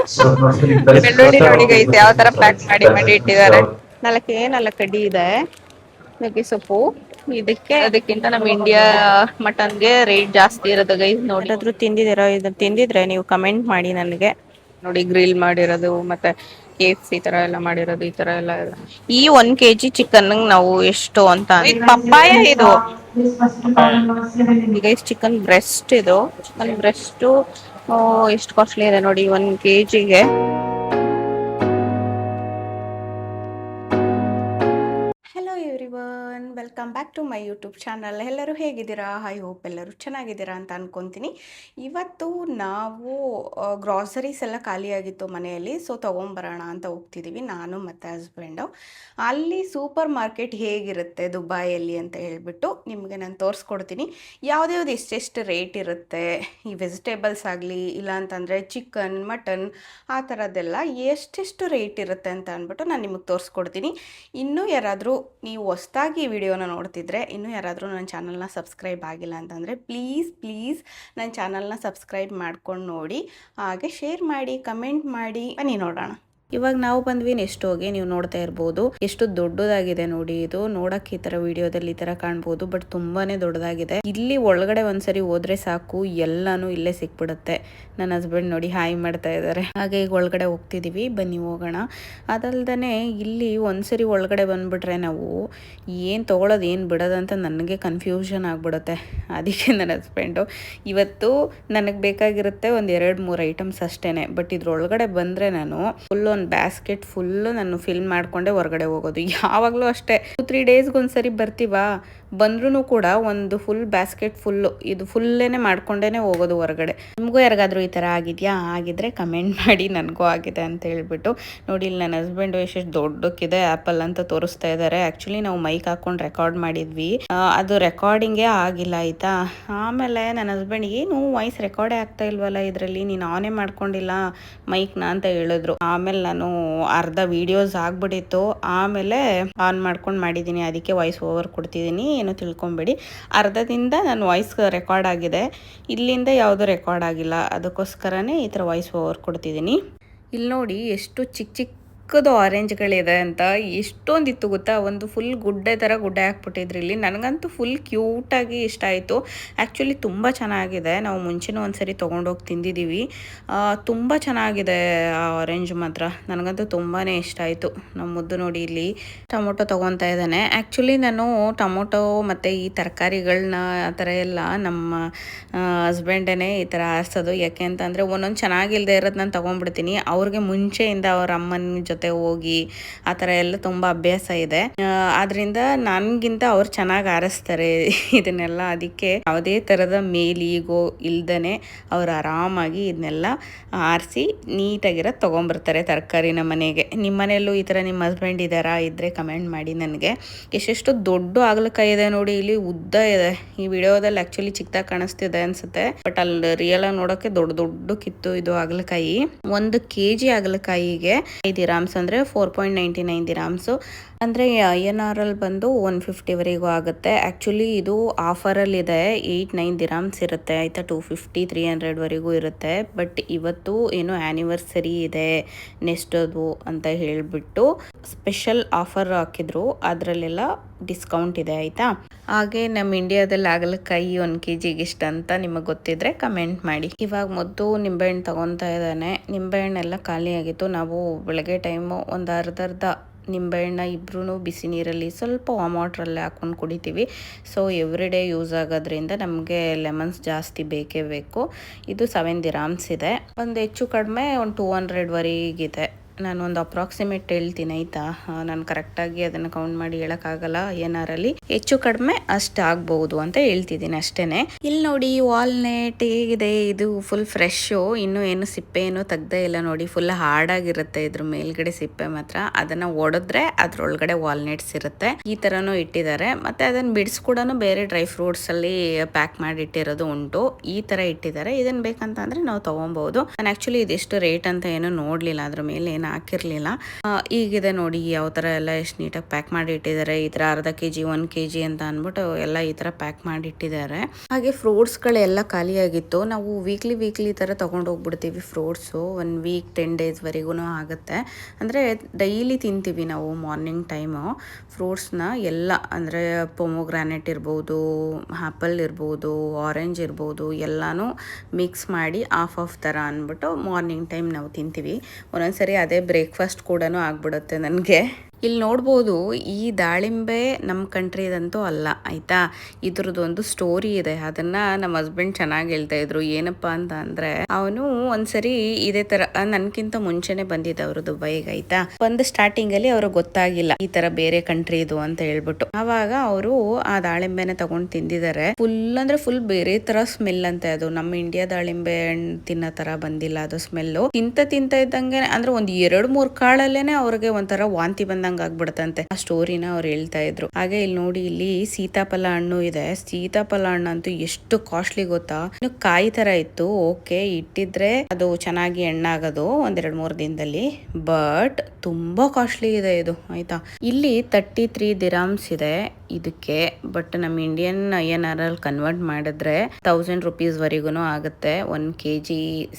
ಬೆಳ್ಳುಳ್ಳಿ ನೋಡಿ ಗೈಸ್ ಯಾವ ತರ ಪ್ಯಾಕ್ ಮಾಡಿ ಮಾಡಿ ಇಟ್ಟಿದ್ದಾರೆ. ನಾಲ್ಕು ಕಡ್ಡಿ ಇದೆ ನುಗ್ಗೆ ಸೊಪ್ಪು. ಅದಕ್ಕಿಂತ ನಮ್ ಇಂಡಿಯಾ ಮಟನ್ಗೆ ರೇಟ್ ಜಾಸ್ತಿ ಇರುತ್ತೆ ಗೈಸ್. ನೋಡಿ ಆದ್ರೂ ತಿಂದಿದಿರೋ ಇದನ್ನ ತಿಂದಿದ್ರೆ ನೀವು ಕಮೆಂಟ್ ಮಾಡಿ ನನಗೆ. ನೋಡಿ ಗ್ರಿಲ್ ಮಾಡಿರೋದು ಮತ್ತೆ KFC ತರ ಎಲ್ಲ ಮಾಡಿರೋದು ಈ ತರ ಎಲ್ಲ ಈ 1 kg ಚಿಕನ್ ನಾವು ಎಷ್ಟು ಅಂತ ಪಪ್ಪಾಯ ಇದು ಈಗ ಚಿಕನ್ ಬ್ರೆಸ್ಟ್ ಇದು ಚಿಕನ್ ಬ್ರೆಸ್ಟ್ ಎಷ್ಟು ಕಾಸ್ಟ್ಲಿ ಇದೆ ನೋಡಿ 1 kgಗೆ. Hello everyone, welcome back to my YouTube channel. ಎಲ್ಲರೂ ಹೇಗಿದ್ದೀರಾ? ಐ ಹೋಪ್ ಎಲ್ಲರೂ ಚೆನ್ನಾಗಿದ್ದೀರಾ ಅಂತ ಅನ್ಕೊತೀನಿ. ಇವತ್ತು ನಾವು ಗ್ರಾಸರೀಸ್ ಎಲ್ಲ ಖಾಲಿಯಾಗಿತ್ತು ಮನೆಯಲ್ಲಿ, ಸೊ ತೊಗೊಂಬರೋಣ ಅಂತ ಹೋಗ್ತಿದ್ದೀವಿ ನಾನು ಮತ್ತು ಹಸ್ಬೆಂಡು. ಅಲ್ಲಿ ಸೂಪರ್ ಮಾರ್ಕೆಟ್ ಹೇಗಿರುತ್ತೆ ದುಬೈಯಲ್ಲಿ ಅಂತ ಹೇಳ್ಬಿಟ್ಟು ನಿಮಗೆ ನಾನು ತೋರಿಸ್ಕೊಡ್ತೀನಿ. ಯಾವುದ್ಯಾವ್ದು ಎಷ್ಟೆಷ್ಟು ರೇಟ್ ಇರುತ್ತೆ, ಈ ವೆಜಿಟೇಬಲ್ಸ್ ಆಗಲಿ ಇಲ್ಲ ಅಂತಂದರೆ ಚಿಕನ್ ಮಟನ್ ಆ ಥರದ್ದೆಲ್ಲ ಎಷ್ಟೆಷ್ಟು ರೇಟ್ ಇರುತ್ತೆ ಅಂತ ಅಂದ್ಬಿಟ್ಟು ನಾನು ನಿಮಗೆ ತೋರಿಸ್ಕೊಡ್ತೀನಿ. ಇನ್ನೂ ಯಾರಾದರೂ ನೀವು ಹೊಸದಾಗಿ ಈ ವಿಡಿಯೋನ ನೋಡ್ತಿದ್ರೆ, ಇನ್ನೂ ಯಾರಾದರೂ ನನ್ನ ಚಾನಲ್ನ ಸಬ್ಸ್ಕ್ರೈಬ್ ಆಗಿಲ್ಲ ಅಂತಂದರೆ ಪ್ಲೀಸ್ ನನ್ನ ಚಾನಲ್ನ ಸಬ್ಸ್ಕ್ರೈಬ್ ಮಾಡ್ಕೊಂಡು ನೋಡಿ, ಹಾಗೆ ಶೇರ್ ಮಾಡಿ, ಕಮೆಂಟ್ ಮಾಡಿ. ಬನ್ನಿ ನೋಡೋಣ. ಇವಾಗ ನಾವು ಬಂದ್ವಿ ನೆಕ್ಸ್ಟ್ ಹೋಗಿ ನೀವು ನೋಡ್ತಾ ಇರ್ಬೋದು ಎಷ್ಟು ದೊಡ್ಡದಾಗಿದೆ ನೋಡಿ. ಇದು ನೋಡಕ್ಕೆ ಈ ತರ ವಿಡಿಯೋದಲ್ಲಿ ಈ ತರ ಕಾಣ್ಬೋದು, ಬಟ್ ತುಂಬಾನೇ ದೊಡ್ಡದಾಗಿದೆ. ಇಲ್ಲಿ ಒಳಗಡೆ ಒಂದ್ಸರಿ ಹೋದ್ರೆ ಸಾಕು ಎಲ್ಲಾನು ಇಲ್ಲೇ ಸಿಕ್ಬಿಡುತ್ತೆ. ನನ್ನ ಹಸ್ಬೆಂಡ್ ನೋಡಿ ಹಾಯ್ ಮಾಡ್ತಾ ಇದ್ದಾರೆ. ಹಾಗೆ ಈಗ ಒಳಗಡೆ ಹೋಗ್ತಿದೀವಿ, ಬನ್ನಿ ಹೋಗೋಣ. ಅದಲ್ದೇ ಇಲ್ಲಿ ಒಂದ್ಸರಿ ಒಳಗಡೆ ಬಂದ್ಬಿಟ್ರೆ ನಾವು ಏನ್ ತಗೊಳ್ಳೋದು ಏನ್ ಬಿಡೋದಂತ ನನಗೆ ಕನ್ಫ್ಯೂಷನ್ ಆಗ್ಬಿಡುತ್ತೆ. ಅದಕ್ಕೆ ನನ್ನ ಹಸ್ಬೆಂಡು ಇವತ್ತು ನನಗೆ ಬೇಕಾಗಿರುತ್ತೆ ಒಂದು 2-3 ಐಟಮ್ಸ್ ಅಷ್ಟೇನೆ, ಬಟ್ ಇದ್ರೊಳಗಡೆ ಬಂದ್ರೆ ನಾನು ಫುಲ್ ಒಂದು ಬ್ಯಾಸ್ಕೆಟ್ ಫುಲ್ಲು ನಾನು ಫಿಲ್ ಮಾಡ್ಕೊಂಡೆ ಹೊರಗಡೆ ಹೋಗೋದು. ಯಾವಾಗಲೂ ಅಷ್ಟೇ 2-3 ಡೇಸ್ಗೆ ಒಂದ್ಸರಿ ಬರ್ತೀವಾ, ಬಂದ್ರೂ ಕೂಡ ಒಂದು ಫುಲ್ ಬ್ಯಾಸ್ಕೆಟ್ ಫುಲ್ಲು ಇದು ಫುಲ್ಲೇನೆ ಮಾಡ್ಕೊಂಡೇನೆ ಹೋಗೋದು ಹೊರಗಡೆ. ನಿಮಗೂ ಯಾರಿಗಾದ್ರೂ ಈ ಥರ ಆಗಿದೆಯಾ? ಆಗಿದ್ರೆ ಕಮೆಂಟ್ ಮಾಡಿ, ನನಗೂ ಆಗಿದೆ ಅಂತ ಹೇಳ್ಬಿಟ್ಟು. ನೋಡಿ ಇಲ್ಲಿ ನನ್ನ ಹಸ್ಬೆಂಡು ಎಷ್ಟೆಷ್ಟು ದೊಡ್ಡಕ್ಕಿದೆ ಆ್ಯಪಲ್ ಅಂತ ತೋರಿಸ್ತಾ ಇದ್ದಾರೆ. ಆ್ಯಕ್ಚುಲಿ ನಾವು ಮೈಕ್ ಹಾಕೊಂಡು ರೆಕಾರ್ಡ್ ಮಾಡಿದ್ವಿ, ಅದು ರೆಕಾರ್ಡಿಂಗೇ ಆಗಿಲ್ಲ ಆಯಿತಾ. ಆಮೇಲೆ ನನ್ನ ಹಸ್ಬೆಂಡ್ ಏನು ವಾಯ್ಸ್ ರೆಕಾರ್ಡೇ ಆಗ್ತಾ ಇಲ್ವಲ್ಲ ಇದರಲ್ಲಿ, ನೀನು ಆನೇ ಮಾಡ್ಕೊಂಡಿಲ್ಲ ಮೈಕ್ನ ಅಂತ ಹೇಳಿದ್ರು. ಆಮೇಲೆ ನಾನು ಅರ್ಧ ವಿಡಿಯೋಸ್ ಆಗ್ಬಿಟ್ಟಿತ್ತು, ಆಮೇಲೆ ಆನ್ ಮಾಡ್ಕೊಂಡು ಮಾಡಿದ್ದೀನಿ. ಅದಕ್ಕೆ ವಾಯ್ಸ್ ಓವರ್ ಕೊಡ್ತಿದ್ದೀನಿ, ಏನು ತಿಳ್ಕೊಬೇಡಿ. ಅರ್ಧದಿಂದ ನನ್ನ ವಾಯ್ಸ್ ರೆಕಾರ್ಡ್ ಆಗಿದೆ, ಇಲ್ಲಿಂದ ಯಾವುದೂ ರೆಕಾರ್ಡ್ ಆಗಿಲ್ಲ, ಅದಕ್ಕೋಸ್ಕರನೇ ಈ ಥರ ವಾಯ್ಸ್ ಓವರ್ ಕೊಡ್ತಿದ್ದೀನಿ. ಇಲ್ಲಿ ನೋಡಿ ಎಷ್ಟು ಚಿಕ್ಕದು ಆರೆಂಜ್ಗಳಿದೆ ಅಂತ, ಎಷ್ಟೊಂದಿತ್ತು ಗೊತ್ತಾ. ಒಂದು ಫುಲ್ ಗುಡ್ಡೆ ಥರ ಗುಡ್ಡೆ ಹಾಕ್ಬಿಟ್ಟಿದ್ರು ಇಲ್ಲಿ. ನನಗಂತೂ ಫುಲ್ ಕ್ಯೂಟಾಗಿ ಇಷ್ಟ ಆಯಿತು. ಆ್ಯಕ್ಚುಲಿ ತುಂಬ ಚೆನ್ನಾಗಿದೆ. ನಾವು ಮುಂಚೆನೂ ಒಂದ್ಸರಿ ತೊಗೊಂಡೋಗಿ ತಿಂದಿದ್ದೀವಿ, ತುಂಬ ಚೆನ್ನಾಗಿದೆ ಆ ಆರೆಂಜ್ ಮಾತ್ರ. ನನಗಂತೂ ತುಂಬಾ ಇಷ್ಟ ಆಯಿತು. ನಮ್ಮ ಮುದ್ದು ನೋಡಿ ಇಲ್ಲಿ ಟೊಮೊಟೊ ತೊಗೊತಾ ಇದ್ದಾನೆ. ಆ್ಯಕ್ಚುಲಿ ನಾನು ಟೊಮೊಟೊ ಮತ್ತು ಈ ತರಕಾರಿಗಳನ್ನ ಆ ಥರ ಎಲ್ಲ ನಮ್ಮ ಹಸ್ಬೆಂಡೇ ಈ ಥರ ಆರಿಸೋದು. ಯಾಕೆ ಅಂತಂದರೆ ಒಂದೊಂದು ಚೆನ್ನಾಗಿಲ್ಲದೆ ಇರೋದು ನಾನು ತೊಗೊಂಡ್ಬಿಡ್ತೀನಿ. ಅವ್ರಿಗೆ ಮುಂಚೆಯಿಂದ ಅವ್ರ ಅಮ್ಮನ ಜೊತೆ ಹೋಗಿ ಆ ಥರ ಎಲ್ಲ ತುಂಬ ಅಭ್ಯಾಸ ಇದೆ. ಆದ್ರಿಂದ ನನಗಿಂತ ಅವ್ರು ಚೆನ್ನಾಗಿ ಆರಿಸ್ತಾರೆ ಇದನ್ನೆಲ್ಲ. ಅದಕ್ಕೆ ಯಾವುದೇ ಥರದ ಮೇಲೀಗೋ ಇಲ್ದೇ ಅವ್ರು ಆರಾಮಾಗಿ ಇದನ್ನೆಲ್ಲ ಆರಿಸಿ ನೀಟಾಗಿರೋದು ತೊಗೊಂಬರ್ತಾರೆ ತರಕಾರಿನ ಮನೆಗೆ. ನಿಮ್ಮ ಮನೆಯಲ್ಲೂ ಈ ಥರ ನಿಮ್ಮ ಹಸ್ಬೆಂಡ್ ಇದ್ದಾರಾ? ಇದ್ದರೆ ಕಮೆಂಟ್ ಮಾಡಿ ನನಗೆ. ಎಷ್ಟೆಷ್ಟು ದೊಡ್ಡ ಹಾಗಲಕಾಯಿ ಇದೆ ನೋಡಿ, ಇಲ್ಲಿ ಉದ್ದ ಇದೆ. ಈ ವಿಡಿಯೋದಲ್ಲಿ ಆ್ಯಕ್ಚುಲಿ ಚಿಕ್ಕದಾಗಿ ಕಾಣಿಸ್ತಿದೆ ಅನ್ಸುತ್ತೆ, ಬಟ್ ಅಲ್ಲಿ ರಿಯಲ್ ಆಗಿ ನೋಡೋಕ್ಕೆ ದೊಡ್ಡ ಕಿತ್ತು ಇದು ಹಾಗಲಕಾಯಿ. 1 kg ಹಾಗಲಕಾಯಿಗೆ 5 ದಿರಾಮ್ಸ್ ಅಂದರೆ 4.99 ದಿರಾಮ್ಸು. ಅಂದರೆ INR ಅಲ್ಲಿ ಬಂದು 150ವರೆಗೂ ಆಗುತ್ತೆ. ಆ್ಯಕ್ಚುಲಿ ಇದು ಆಫರಲ್ಲಿದೆ, 8-9 ದಿರಾಮ್ಸ್ ಇರುತ್ತೆ ಆಯಿತಾ. 250-300ವರೆಗೂ ಇರುತ್ತೆ. ಬಟ್ ಇವತ್ತು ಏನೋ ಆ್ಯನಿವರ್ಸರಿ ಇದೆ ನೆಕ್ಸ್ಟದು ಅಂತ ಹೇಳಿಬಿಟ್ಟು ಸ್ಪೆಷಲ್ ಆಫರ್ ಹಾಕಿದ್ರು, ಅದರಲ್ಲೆಲ್ಲ ಡಿಸ್ಕೌಂಟ್ ಇದೆ ಆಯಿತಾ. ಹಾಗೆ ನಮ್ಮ ಇಂಡಿಯಾದಲ್ಲಿ ಹಾಗಲಕಾಯಿ 1 kgಗೆ ಇಷ್ಟ ಅಂತ ನಿಮಗೆ ಗೊತ್ತಿದ್ರೆ ಕಮೆಂಟ್ ಮಾಡಿ. ಇವಾಗ ಮೊದಲು ನಿಂಬೆಹಣ್ಣು ತಗೊತಾ ಇದ್ದಾನೆ. ನಿಂಬೆಹಣ್ಣೆಲ್ಲ ಖಾಲಿಯಾಗಿತ್ತು. ನಾವು ಬೆಳಗ್ಗೆ ಟೈಮು ಒಂದು ಅರ್ಧ ನಿಂಬೆಹಣ್ಣ ಇಬ್ಬರೂ ಬಿಸಿ ನೀರಲ್ಲಿ ಸ್ವಲ್ಪ ವಾಮ್ ವಾಟ್ರಲ್ಲಿ ಹಾಕ್ಕೊಂಡು ಕುಡಿತೀವಿ. ಸೊ ಎವ್ರಿ ಡೇ ಯೂಸ್ ಆಗೋದ್ರಿಂದ ನಮಗೆ ಲೆಮನ್ಸ್ ಜಾಸ್ತಿ ಬೇಕೇ ಬೇಕು. ಇದು 7 ದಿರಾಮ್ಸ್ ಇದೆ. ಒಂದು ಹೆಚ್ಚು ಕಡಿಮೆ ಒಂದು 200ವರೆಗಿದೆ. ನಾನು ಒಂದು ಅಪ್ರಾಕ್ಸಿಮೇಟ್ ಹೇಳ್ತೀನಿ ಆಯಿತಾ. ನಾನು ಕರೆಕ್ಟಾಗಿ ಅದನ್ನು ಕೌಂಟ್ ಮಾಡಿ ಹೇಳೋಕ್ಕಾಗಲ್ಲ. ಏನಾರಲ್ಲಿ ಹೆಚ್ಚು ಕಡಿಮೆ ಅಷ್ಟು ಆಗ್ಬಹುದು ಅಂತ ಹೇಳ್ತಿದ್ದೀನಿ ಅಷ್ಟೇ. ಇಲ್ಲಿ ನೋಡಿ ವಾಲ್ನಟ್ ಹೇಗಿದೆ, ಇದು ಫುಲ್ ಫ್ರೆಶ್ಶು, ಇನ್ನೂ ಏನು ಸಿಪ್ಪೆ ಏನು ತೆಗ್ದೇ ಇಲ್ಲ ನೋಡಿ. ಫುಲ್ ಹಾರ್ಡಾಗಿರುತ್ತೆ ಇದ್ರ ಮೇಲ್ಗಡೆ ಸಿಪ್ಪೆ ಮಾತ್ರ. ಅದನ್ನು ಒಡೆದ್ರೆ ಅದ್ರೊಳಗಡೆ ವಾಲ್ನಟ್ಸ್ ಇರುತ್ತೆ. ಈ ಥರನೂ ಇಟ್ಟಿದ್ದಾರೆ. ಮತ್ತು ಅದನ್ನು ಬಿಡಿಸ್ಕೂಡ ಬೇರೆ ಡ್ರೈ ಫ್ರೂಟ್ಸಲ್ಲಿ ಪ್ಯಾಕ್ ಮಾಡಿ ಇಟ್ಟಿರೋದು ಉಂಟು. ಈ ಥರ ಇಟ್ಟಿದ್ದಾರೆ. ಇದನ್ನು ಬೇಕಂತಂದರೆ ನಾವು ತೊಗೊಬೋದು. ನಾನು ಆ್ಯಕ್ಚುಲಿ ಇದೆಷ್ಟು ರೇಟ್ ಅಂತ ಏನೂ ನೋಡಲಿಲ್ಲ, ಅದ್ರ ಮೇಲೆ ಏನು ಹಾಕಿರಲಿಲ್ಲ. ಈಗಿದೆ ನೋಡಿ ಯಾವ ಥರ ಎಲ್ಲ ಎಷ್ಟು ನೀಟಾಗಿ ಪ್ಯಾಕ್ ಮಾಡಿ ಇಟ್ಟಿದ್ದಾರೆ. ಈ ಥರ ಅರ್ಧ kg 1 kg ಅಂತ ಅಂದ್ಬಿಟ್ಟು ಎಲ್ಲ ಈ ಥರ ಪ್ಯಾಕ್ ಮಾಡಿ ಇಟ್ಟಿದ್ದಾರೆ. ಹಾಗೆ ಫ್ರೂಟ್ಸ್ಗಳೆಲ್ಲ ಖಾಲಿಯಾಗಿತ್ತು. ನಾವು ವೀಕ್ಲಿ ಈ ಥರ ತೊಗೊಂಡು ಹೋಗ್ಬಿಡ್ತೀವಿ ಫ್ರೂಟ್ಸು. 1 ವೀಕ್ 10 ಡೇಸ್ವರೆಗೂ ಆಗುತ್ತೆ. ಅಂದರೆ ಡೈಲಿ ತಿಂತೀವಿ ನಾವು ಮಾರ್ನಿಂಗ್ ಟೈಮು ಫ್ರೂಟ್ಸ್ನ ಎಲ್ಲ. ಅಂದರೆ ಪೊಮೊಗ್ರಾನೆಟ್ ಇರ್ಬೋದು, ಆ್ಯಪಲ್ ಇರ್ಬೋದು, ಆರೆಂಜ್ ಇರ್ಬೋದು, ಎಲ್ಲನೂ ಮಿಕ್ಸ್ ಮಾಡಿ ಆಫ್ ಥರ ಅಂದ್ಬಿಟ್ಟು ಮಾರ್ನಿಂಗ್ ಟೈಮ್ ನಾವು ತಿಂತೀವಿ. ಒಂದೊಂದ್ಸರಿ ಅದೇ ಬ್ರೇಕ್ಫಾಸ್ಟ್ ಕೂಡ ಆಗ್ಬಿಡುತ್ತೆ ನನಗೆ. ಇಲ್ಲಿ ನೋಡ್ಬೋದು ಈ ದಾಳಿಂಬೆ ನಮ್ಮ ಕಂಟ್ರಿದಂತೂ ಅಲ್ಲ ಆಯಿತಾ. ಇದ್ರದ್ದೊಂದು ಸ್ಟೋರಿ ಇದೆ. ಅದನ್ನು ನಮ್ಮ ಹಸ್ಬೆಂಡ್ ಚೆನ್ನಾಗಿ ಹೇಳ್ತಾ ಇದ್ರು. ಏನಪ್ಪ ಅಂತ ಅಂದರೆ ಅವನು ಒಂದ್ಸರಿ ಇದೇ ಥರ ನನಗಿಂತ ಮುಂಚೆನೆ ಬಂದಿದ್ದ ಅವರು ದುಬೈಗೆ ಆಯಿತಾ. ಒಂದು ಸ್ಟಾರ್ಟಿಂಗಲ್ಲಿ ಅವ್ರಿಗೆ ಗೊತ್ತಾಗಿಲ್ಲ ಈ ಥರ ಬೇರೆ ಕಂಟ್ರಿ ಇದು ಅಂತ ಹೇಳ್ಬಿಟ್ಟು. ಆವಾಗ ಅವರು ಆ ದಾಳಿಂಬೆನ ತಗೊಂಡು ತಿಂದಿದ್ದಾರೆ. ಫುಲ್ ಬೇರೆ ಥರ ಸ್ಮೆಲ್ ಅಂತೆ. ಅದು ನಮ್ಮ ಇಂಡಿಯಾ ದಾಳಿಂಬೆ ಹಣ್ಣು ತಿನ್ನೋ ಥರ ಬಂದಿಲ್ಲ ಅದು ಸ್ಮೆಲ್ಲು. ತಿಂತ ಇದ್ದಂಗೆ ಅಂದರೆ ಒಂದು 2-3 ಕಾಳಲ್ಲೇನೆ ಅವ್ರಿಗೆ ಒಂಥರ ವಾಂತಿ ಬಂದಂಗೆ ಆಗ್ಬಿಡುತ್ತಂತೆ. ಆ ಸ್ಟೋರಿನ ಅವ್ರು ಹೇಳ್ತಾ ಇದ್ರು. ಹಾಗೆ ಇಲ್ಲಿ ನೋಡಿ, ಇಲ್ಲಿ ಸೀತಾಫಲ ಹಣ್ಣು ಇದೆ. ಸೀತಾಫಲ ಹಣ್ಣು ಅಂತೂ ಎಷ್ಟು ಕಾಸ್ಟ್ಲಿ ಗೊತ್ತಾ. ಇನ್ನು ಕಾಯಿ ತರ ಇತ್ತು, ಓಕೆ ಇಟ್ಟಿದ್ರೆ ಅದು ಚೆನ್ನಾಗಿ ಹಣ್ಣಾಗೋದು 1-2-3 ದಿನದಲ್ಲಿ. ಬಟ್ ತುಂಬಾ ಕಾಸ್ಟ್ಲಿ ಇದೆ ಇದು ಆಯ್ತಾ. ಇಲ್ಲಿ 33 ದಿರಾಮ್ಸ್ ಇದೆ ಇದಕ್ಕೆ. ಬಟ್ ನಮ್ಮ ಇಂಡಿಯನ್ INR ಅಲ್ಲಿ ಕನ್ವರ್ಟ್ ಮಾಡಿದ್ರೆ 1000 rupees ವರೆಗೂ ಆಗುತ್ತೆ 1 kg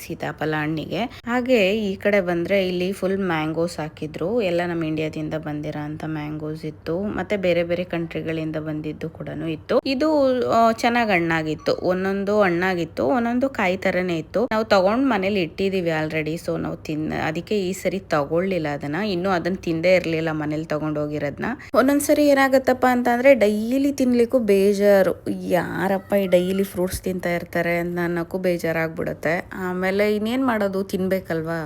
ಸೀತಾಫಲ ಹಣ್ಣಿಗೆ. ಹಾಗೆ ಈ ಕಡೆ ಬಂದ್ರೆ ಇಲ್ಲಿ ಫುಲ್ ಮ್ಯಾಂಗೋಸ್ ಹಾಕಿದ್ರು. ಎಲ್ಲ ನಮ್ಮ ಇಂಡಿಯಾದಿಂದ ಬಂದಿರೋ ಅಂತ ಮ್ಯಾಂಗೋಸ್ ಇತ್ತು. ಮತ್ತೆ ಬೇರೆ ಕಂಟ್ರಿಗಳಿಂದ ಬಂದಿದ್ದು ಕೂಡ ಇತ್ತು. ಇದು ಚೆನ್ನಾಗಿ ಹಣ್ಣಾಗಿತ್ತು. ಒಂದೊಂದು ಹಣ್ಣಾಗಿತ್ತು, ಒಂದೊಂದು ಕಾಯಿ ತರನೇ ಇತ್ತು. ನಾವು ತಗೊಂಡ್ ಮನೇಲಿ ಇಟ್ಟಿದೀವಿ ಆಲ್ರೆಡಿ. ಸೊ ನಾವು ಅದಕ್ಕೆ ಈ ಸರಿ ತಗೊಳ್ಳಿಲ್ಲ ಅದನ್ನ. ಇನ್ನು ಅದನ್ನ ತಿಂದೇ ಇರ್ಲಿಲ್ಲ ಮನೇಲಿ ತಗೊಂಡ್ ಹೋಗಿರೋದ್ನ. ಒಂದೊಂದ್ಸರಿ ಏನಾಗತ್ತಪ್ಪ ಅಂತಂದ್ರೆ ಡೈಲಿ ತಿನ್ಲಿಕ್ಕೂ ಬೇಜಾರು. ಯಾರಪ್ಪ ಈ ಡೈಲಿ ಫ್ರೂಟ್ಸ್ ತಿಂತಾ ಇರ್ತಾರೆ ಅಂತ ಅನ್ನೋಕ್ಕೂ ಬೇಜಾರಾಗ್ಬಿಡುತ್ತೆ. ಆಮೇಲೆ ಇನ್ನೇನ್ ಮಾಡೋದು, ತಿನ್ಬೇಕಲ್ವಾ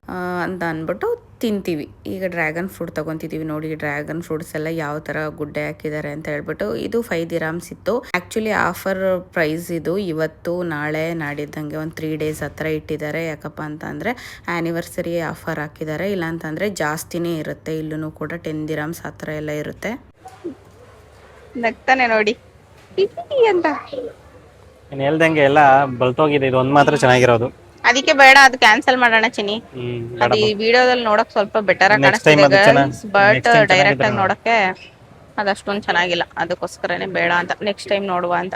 ಅಂತ ಅನ್ಬಿಟ್ಟು ತಿಂತೀವಿ. ಈಗ ಡ್ರ್ಯಾಗನ್ ಫ್ರೂಟ್ ತಗೊಂತಿದೀವಿ ನೋಡಿ. ಡ್ರ್ಯಾಗನ್ ಫ್ರೂಟ್ಸ್ ಎಲ್ಲ ಯಾವ ತರ ಗುಡ್ಡೆ ಹಾಕಿದ್ದಾರೆ ಅಂತ ಹೇಳ್ಬಿಟ್ಟು. ಇದು 5 ದಿರಾಮ್ಸ್ ಇತ್ತು. ಆಕ್ಚುಲಿ ಆಫರ್ ಪ್ರೈಸ್ ಇದು. ಇವತ್ತು ನಾಳೆ ನಾಡಿದ್ದಂಗೆ ಒಂದು 3 days ಹತ್ರ ಇಟ್ಟಿದ್ದಾರೆ. ಯಾಕಪ್ಪ ಅಂತ ಅಂದ್ರೆ ಆನಿವರ್ಸರಿ ಆಫರ್ ಹಾಕಿದ್ದಾರೆ. ಇಲ್ಲ ಅಂತಂದ್ರೆ ಜಾಸ್ತಿನೇ ಇರುತ್ತೆ. ಇಲ್ಲೂ ಕೂಡ 10 ದಿರಾಮ್ಸ್ ಹತ್ರ ಎಲ್ಲ ಇರುತ್ತೆ. ನಗ್ತಾನೆ ನೋಡಿ ಅಂತ. ನೀನ್ ಹೇಳ್ದಂಗೆ ಎಲ್ಲ ಬಲ್ತೋಗಿದೆ. ಇದು ಒಂದ್ ಮಾತ್ರ ಚೆನ್ನಾಗಿರೋದು. ಅದಕ್ಕೆ ಬೇಡ, ಅದು ಕ್ಯಾನ್ಸಲ್ ಮಾಡೋಣ ಚಿನಿ. ಅದು ಈ ವಿಡಿಯೋದಲ್ಲಿ ನೋಡಕ್ ಸ್ವಲ್ಪ ಬೆಟರ್ ಆಗಿ ಕಾಣಿಸ್ತಿದೆ, ಬಟ್ ಡೈರೆಕ್ಟ್ ಆಗಿ ನೋಡಕ್ಕೆ ಅದಷ್ಟೊಂದು ಚೆನ್ನಾಗಿಲ್ಲ. ಅದಕ್ಕೋಸ್ಕರನೇ ಬೇಡ ಅಂತ. ನೆಕ್ಸ್ಟ್ ಟೈಮ್ ನೋಡುವ ಅಂತ.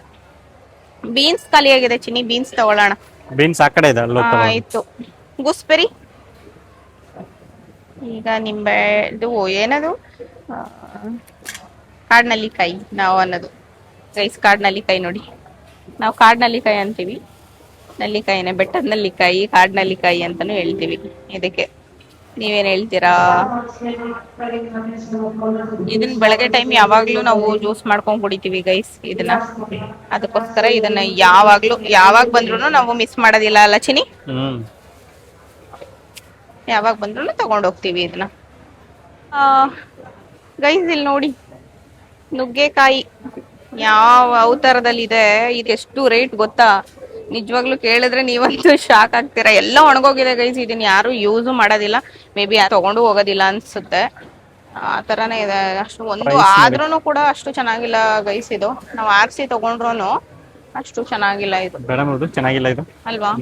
ಬೀನ್ಸ್ ಖಾಲಿ ಆಗಿದೆ ಚಿನಿ, ಬೀನ್ಸ್ ತಗೊಳ್ಳೋಣ. ಬೀನ್ಸ್ ಆ ಕಡೆ ಇದೆ. ಆಯ್ತು. ಗೂಸ್ಬೆರಿ, ಈಗ ನಿಂಬೆ, ಇದು ಏನದು ಕಾಡ್ನಲ್ಲಿಕಾಯಿ ನಾವು ಅನ್ನೋದು ಗೈಸ್. ಕಾಡ್ನಲ್ಲಿಕಾಯಿ ನೋಡಿ, ನಾವು ಕಾಡ್ನಲ್ಲಿಕಾಯಿ ಅಂತೀವಿ. ನಲ್ಲಿಕಾಯಿನೇ, ಬೆಟ್ಟದ ನಲ್ಲಿಕಾಯಿ, ಕಾಡ್ನಲ್ಲಿಕಾಯಿ ಅಂತಾನು ಹೇಳ್ತೀವಿ ಇದಕ್ಕೆ. ನೀವೇನ್ ಹೇಳ್ತೀರಾ? ಇದನ್ನ ಬೆಳಗ್ಗೆ ಟೈಮ್ ಯಾವಾಗ್ಲೂ ನಾವು ಜ್ಯೂಸ್ ಮಾಡ್ಕೊಂಡ್ ಕುಡಿತೀವಿ ಗೈಸ್ ಇದನ್ನ. ಅದಕ್ಕೋಸ್ಕರ ಇದನ್ನ ಯಾವಾಗ ಬಂದ್ರು ನಾವು ಮಿಸ್ ಮಾಡೋದಿಲ್ಲ ಅಲ್ಲ ಚಿನಿ. ಯಾವಾಗ ಬಂದ್ರು ತಗೊಂಡ್ ಹೋಗ್ತೀವಿ ಇದನ್ನ. ಗೈಸ್ ಇಲ್ಲಿ ನೋಡಿ, ನುಗ್ಗೆಕಾಯಿ ಯಾವ ಅವತಾರದಲ್ಲಿ ಇದೆ. ಇದೆಷ್ಟು ರೇಟ್ ಗೊತ್ತಾ? ನಿಜವಾಗ್ಲೂ ಕೇಳಿದ್ರೆ ನೀವಂತೂ ಶಾಕ್ ಆಗ್ತೀರಾ. ಎಲ್ಲ ಒಣಗೋಗಿದೆ ಗೈಸ್. ಇದನ್ನ ಯಾರು ಯೂಸ್ ಮಾಡೋದಿಲ್ಲ. ಮೇ ಬಿ ತಗೊಂಡು ಹೋಗೋದಿಲ್ಲ ಅನ್ಸುತ್ತೆ. ಆ ತರಾನೇ ಇದೆ. ಅಷ್ಟು ಒಂದು ಆದ್ರೂ ಕೂಡ ಅಷ್ಟು ಚೆನ್ನಾಗಿಲ್ಲ ಗೈಸ್. ಇದು ನಾವು ಆರ್ಸಿ ತಗೊಂಡ್ರು ಅಷ್ಟು ಚೆನ್ನಾಗಿಲ್ಲ ಇದು. ಚೆನ್ನಾಗಿಲ್ಲ ಇದು ಅಲ್ವಾ?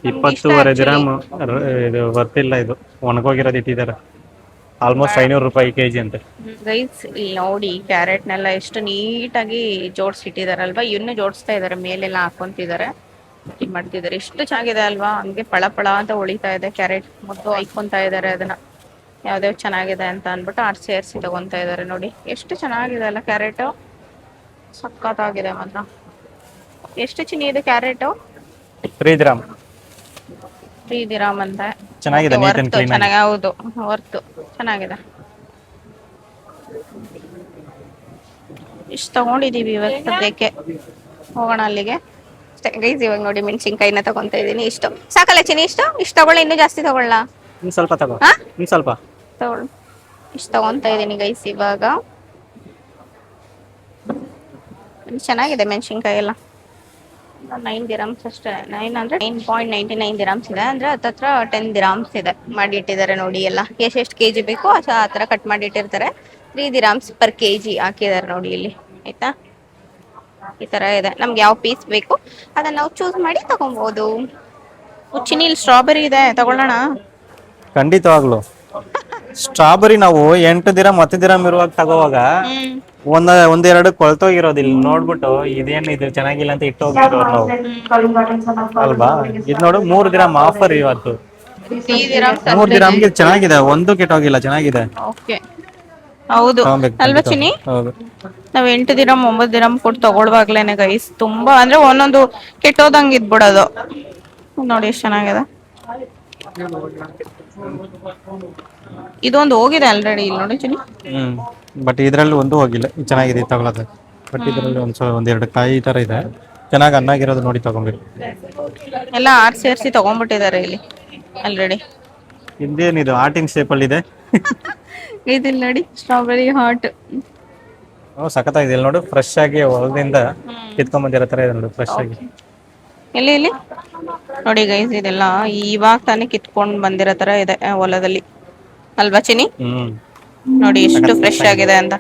20 ದಿರಾಮ್ ಇದು ಬರ್ತಿಲ್ಲ. ಇದು ಒಣಗೋಗಿರೋದು ಇಟ್ಟಿದ್ದಾರೆ. ಆಲ್ಮೋಸ್ಟ್ 500 ರೂಪಾಯಿ kg ಅಂತೆ ಗೈಸ್. ಇಲ್ಲಿ ನೋಡಿ, ಕ್ಯಾರೆಟ್ನೆಲ್ಲ ಎಷ್ಟು ನೀಟಾಗಿ ಜೋಡಿಸಿಟ್ಟಿದಾರಲ್ವಾ. ಇನ್ನು ಜೋಡಿಸ್ತಾ ಇದಾರೆ, ಮೇಲೆಲ್ಲ ಹಾಕೊಂತಿದ್ದಾರೆ, ಮಾಡ್ತಿದ್ದಾರೆ. ಎಷ್ಟು ಚೆನ್ನಾಗಿದೆ ಅಲ್ವಾ? ಹಂಗೆ ಪಳ ಅಂತ ಹೊಳಿತಾ ಇದೆ. ಕ್ಯಾರೆಟ್ ಮುದ್ದು ಹಾಕೊಂತಾ ಇದಾರೆ ಅದನ್ನ. ಯಾವ್ದಾವ್ ಚೆನ್ನಾಗಿದೆ ಅಂತ ಅನ್ಬಿಟ್ಟು ಆರ್ಸಿ ತಗೊಂತಾ ಇದಾರೆ. ನೋಡಿ ಎಷ್ಟು ಚೆನ್ನಾಗಿದೆ ಅಲ್ಲ ಕ್ಯಾರೆಟ್. ಸಖತ್ತಾಗಿದೆ ಮಾತ್ರ. ಎಷ್ಟು ಚಿನಿ ಇದೆ ಕ್ಯಾರೆಟ್? 3 ದಿರಾಮ್. 3 ದಿರಾಮ್ ಅಂತ. ಚೆನ್ನಾಗಿದೆ, ಚೆನ್ನಾಗಿ. ಹೌದು, ವರ್ತು ಚೆನ್ನಾಗಿದೆ. ಇಷ್ಟು ತಗೊಂಡಿದೀವಿ ಇವತ್ತು ಸದ್ಯಕ್ಕೆ. ಹೋಗೋಣ ಅಲ್ಲಿಗೆ. ಗೈಸ್ ಇವಾಗ ನೋಡಿ ಮೆಣಸಿನ್ಕಾಯಿನ ತಗೊಂತ ಇದೀನಿ. ಇಷ್ಟು ಸಾಕಲ್ಲ ಚಿನಿ? ಇಷ್ಟು ತಗೊಳ್ಳಿ, ಇನ್ನೂ ಜಾಸ್ತಿ ತಗೊಳ್ಳ? ಸ್ವಲ್ಪ ತಗೋ, ಸ್ವಲ್ಪ ತಗೊಳ್ಳಿ. ಇಷ್ಟು ತಗೊಂತ ಇದೀನಿ ಗೈಸ್ ಇವಾಗ. ಚೆನ್ನಾಗಿದೆ ಮೆಣಸಿನ್ಕಾಯಿ ಎಲ್ಲ. 9 ದಿರಾಮ್ಸ್ ಅಷ್ಟೇ. 9 ಅಂದ್ರೆ 9.99 ದಿರಾಮ್ಸ್ ಇದೆ. ಅಂದ್ರೆ ಹತ್ತತ್ರ 10 ದಿರಾಮ್ಸ್ ಇದೆ. ಮಾಡಿ ಇಟ್ಟಿದ್ದಾರೆ ನೋಡಿ. ಎಲ್ಲ ಎಷ್ಟು kg ಬೇಕೋ ಆ ತರ ಕಟ್ ಮಾಡಿ ಇಟ್ಟಿರ್ತಾರೆ. 3 ದಿರಾಮ್ಸ್ per kg ಹಾಕಿದ್ದಾರೆ ನೋಡಿ ಇಲ್ಲಿ ಆಯ್ತಾ. ಈ ತರ ಇದೆ. ನಮ್ಗೆ ಯಾವ ಪೀಸ್ ಬೇಕು ಅದನ್ನ ನಾವು ಚೂಸ್ ಮಾಡಿ ತಗೊಬಹುದು. ಚಿನಿ ಇಲ್ಲಿ ಸ್ಟ್ರಾಬೆರಿ ಇದೆ, ತಗೊಳ್ಳೋಣ? ಖಂಡಿತವಾಗ್ಲು. ಸ್ಟ್ರಾಬೆರಿ ನಾವು 8 ದಿರಮ್ 10 ದಿರಮ್ ಇರುವಾಗ ತಗೋವಾಗ ಹ್ಮ್ ಒಂದೆರಡು ಕೊಳ್ತೋಗಿರೋದಿಲ್ಲ ನೋಡ್ಬಿಟ್ಟು ಇದೇನು ಇದು ಚೆನ್ನಾಗಿಲ್ಲ ಅಂತ ಇಟ್ಟು ಹೋಗಿರೋರು ನಾವು ಅಲ್ವಾ. ಇದು ನೋಡು 3 ದಿರಮ್ ಆಫರ್ ಇವತ್ತು. 3 ದಿರಮ್ಸ್ 3 ದಿರಮ್ಗೆ ಚೆನ್ನಾಗಿದೆ, ಒಂದು ಕೆಟ್ಟೋಗಿಲ್ಲ, ಚೆನ್ನಾಗಿದೆ. ಓಕೆ ಹೌದು ತಗೊಬೇಕು ಅಲ್ವಾ ಖಂಡಿತ. ಚಿನಿ. ಹೌದು. ನಾವ್ 8 ದಿರಮ್ 9 ದಿರಮ್ ಕೊಟ್ಟು ತಗೊಳ್ವಾಗ್ಲೇನೆ ಗೈಸ್ ತುಂಬಾ ಅಂದ್ರೆ ಒಂದೊಂದು ಕೆಟ್ಟೋದಂಗ್ ಇದ್ಬಿಡೋದು. ನೋಡಿ ಎಷ್ಟ್ ಚೆನ್ನಾಗಿದೆ. ಇದೊಂದು ಹೋಗಿದೆ ಆಲ್ರೆಡಿ ಇಲ್ಲಿ ನೋಡಿ ಚಿನಿ. ಬಟ್ ಇದ್ರಲ್ಲಿ ಒಂದು ಹೋಗಿಲ್ಲ, ಇದು ಚೆನ್ನಾಗಿದೆ ತಗೊಳ್ಳೋದು. ಬಟ್ ಇದರಲ್ಲಿ ಒಂದೆರಡು ಕಾಯಿ ತರ ಇದೆ, ಚೆನ್ನಾಗಿ ಅನ್ನಾಗಿರೋದು ನೋಡಿ ತಗೊಬೇಕು. ಎಲ್ಲ ಆರ್ ಸೇರ್ಸಿ ತಗೊಂಡ್ಬಿಟ್ಟಿದ್ದಾರೆ ಇಲ್ಲಿ ಆಲ್ರೆಡಿ. ಇದೇನಿದು ಆರ್ಟಿನ್ ಶೇಪ್ ಅಲ್ಲಿ ಇದೆ. ಇದಿಲ್ಲ ನೋಡಿ ಸ್ಟ್ರಾಬೆರಿ ಹಾರ್ಟ್. ಸಖತ್ತಾಗಿದೆ ಇಲ್ಲಿ ನೋಡು, ಫ್ರೆಶ್ ಆಗಿ ಹೊಲದಿಂದ ಕಿತ್ಕೊಂಡ್ ಬಂದಿರೋ ತರ ಇದೆ ನೋಡು, ಫ್ರೆಶ್ ಆಗಿ. ಎಲ್ಲಿ ಇಲ್ಲಿ ನೋಡಿ ಗೈಸ್, ಇದೆಲ್ಲ ಇವಾಗ ತಾನೇ ಕಿತ್ಕೊಂಡ್ ಬಂದಿರೋ ತರ ಇದೆ ಹೊಲದಲ್ಲಿ ಅಲ್ವಾ ಚಿನಿ. ನೋಡಿ ಎಷ್ಟು ಫ್ರೆಶ್ ಆಗಿದೆ ಅಂತ.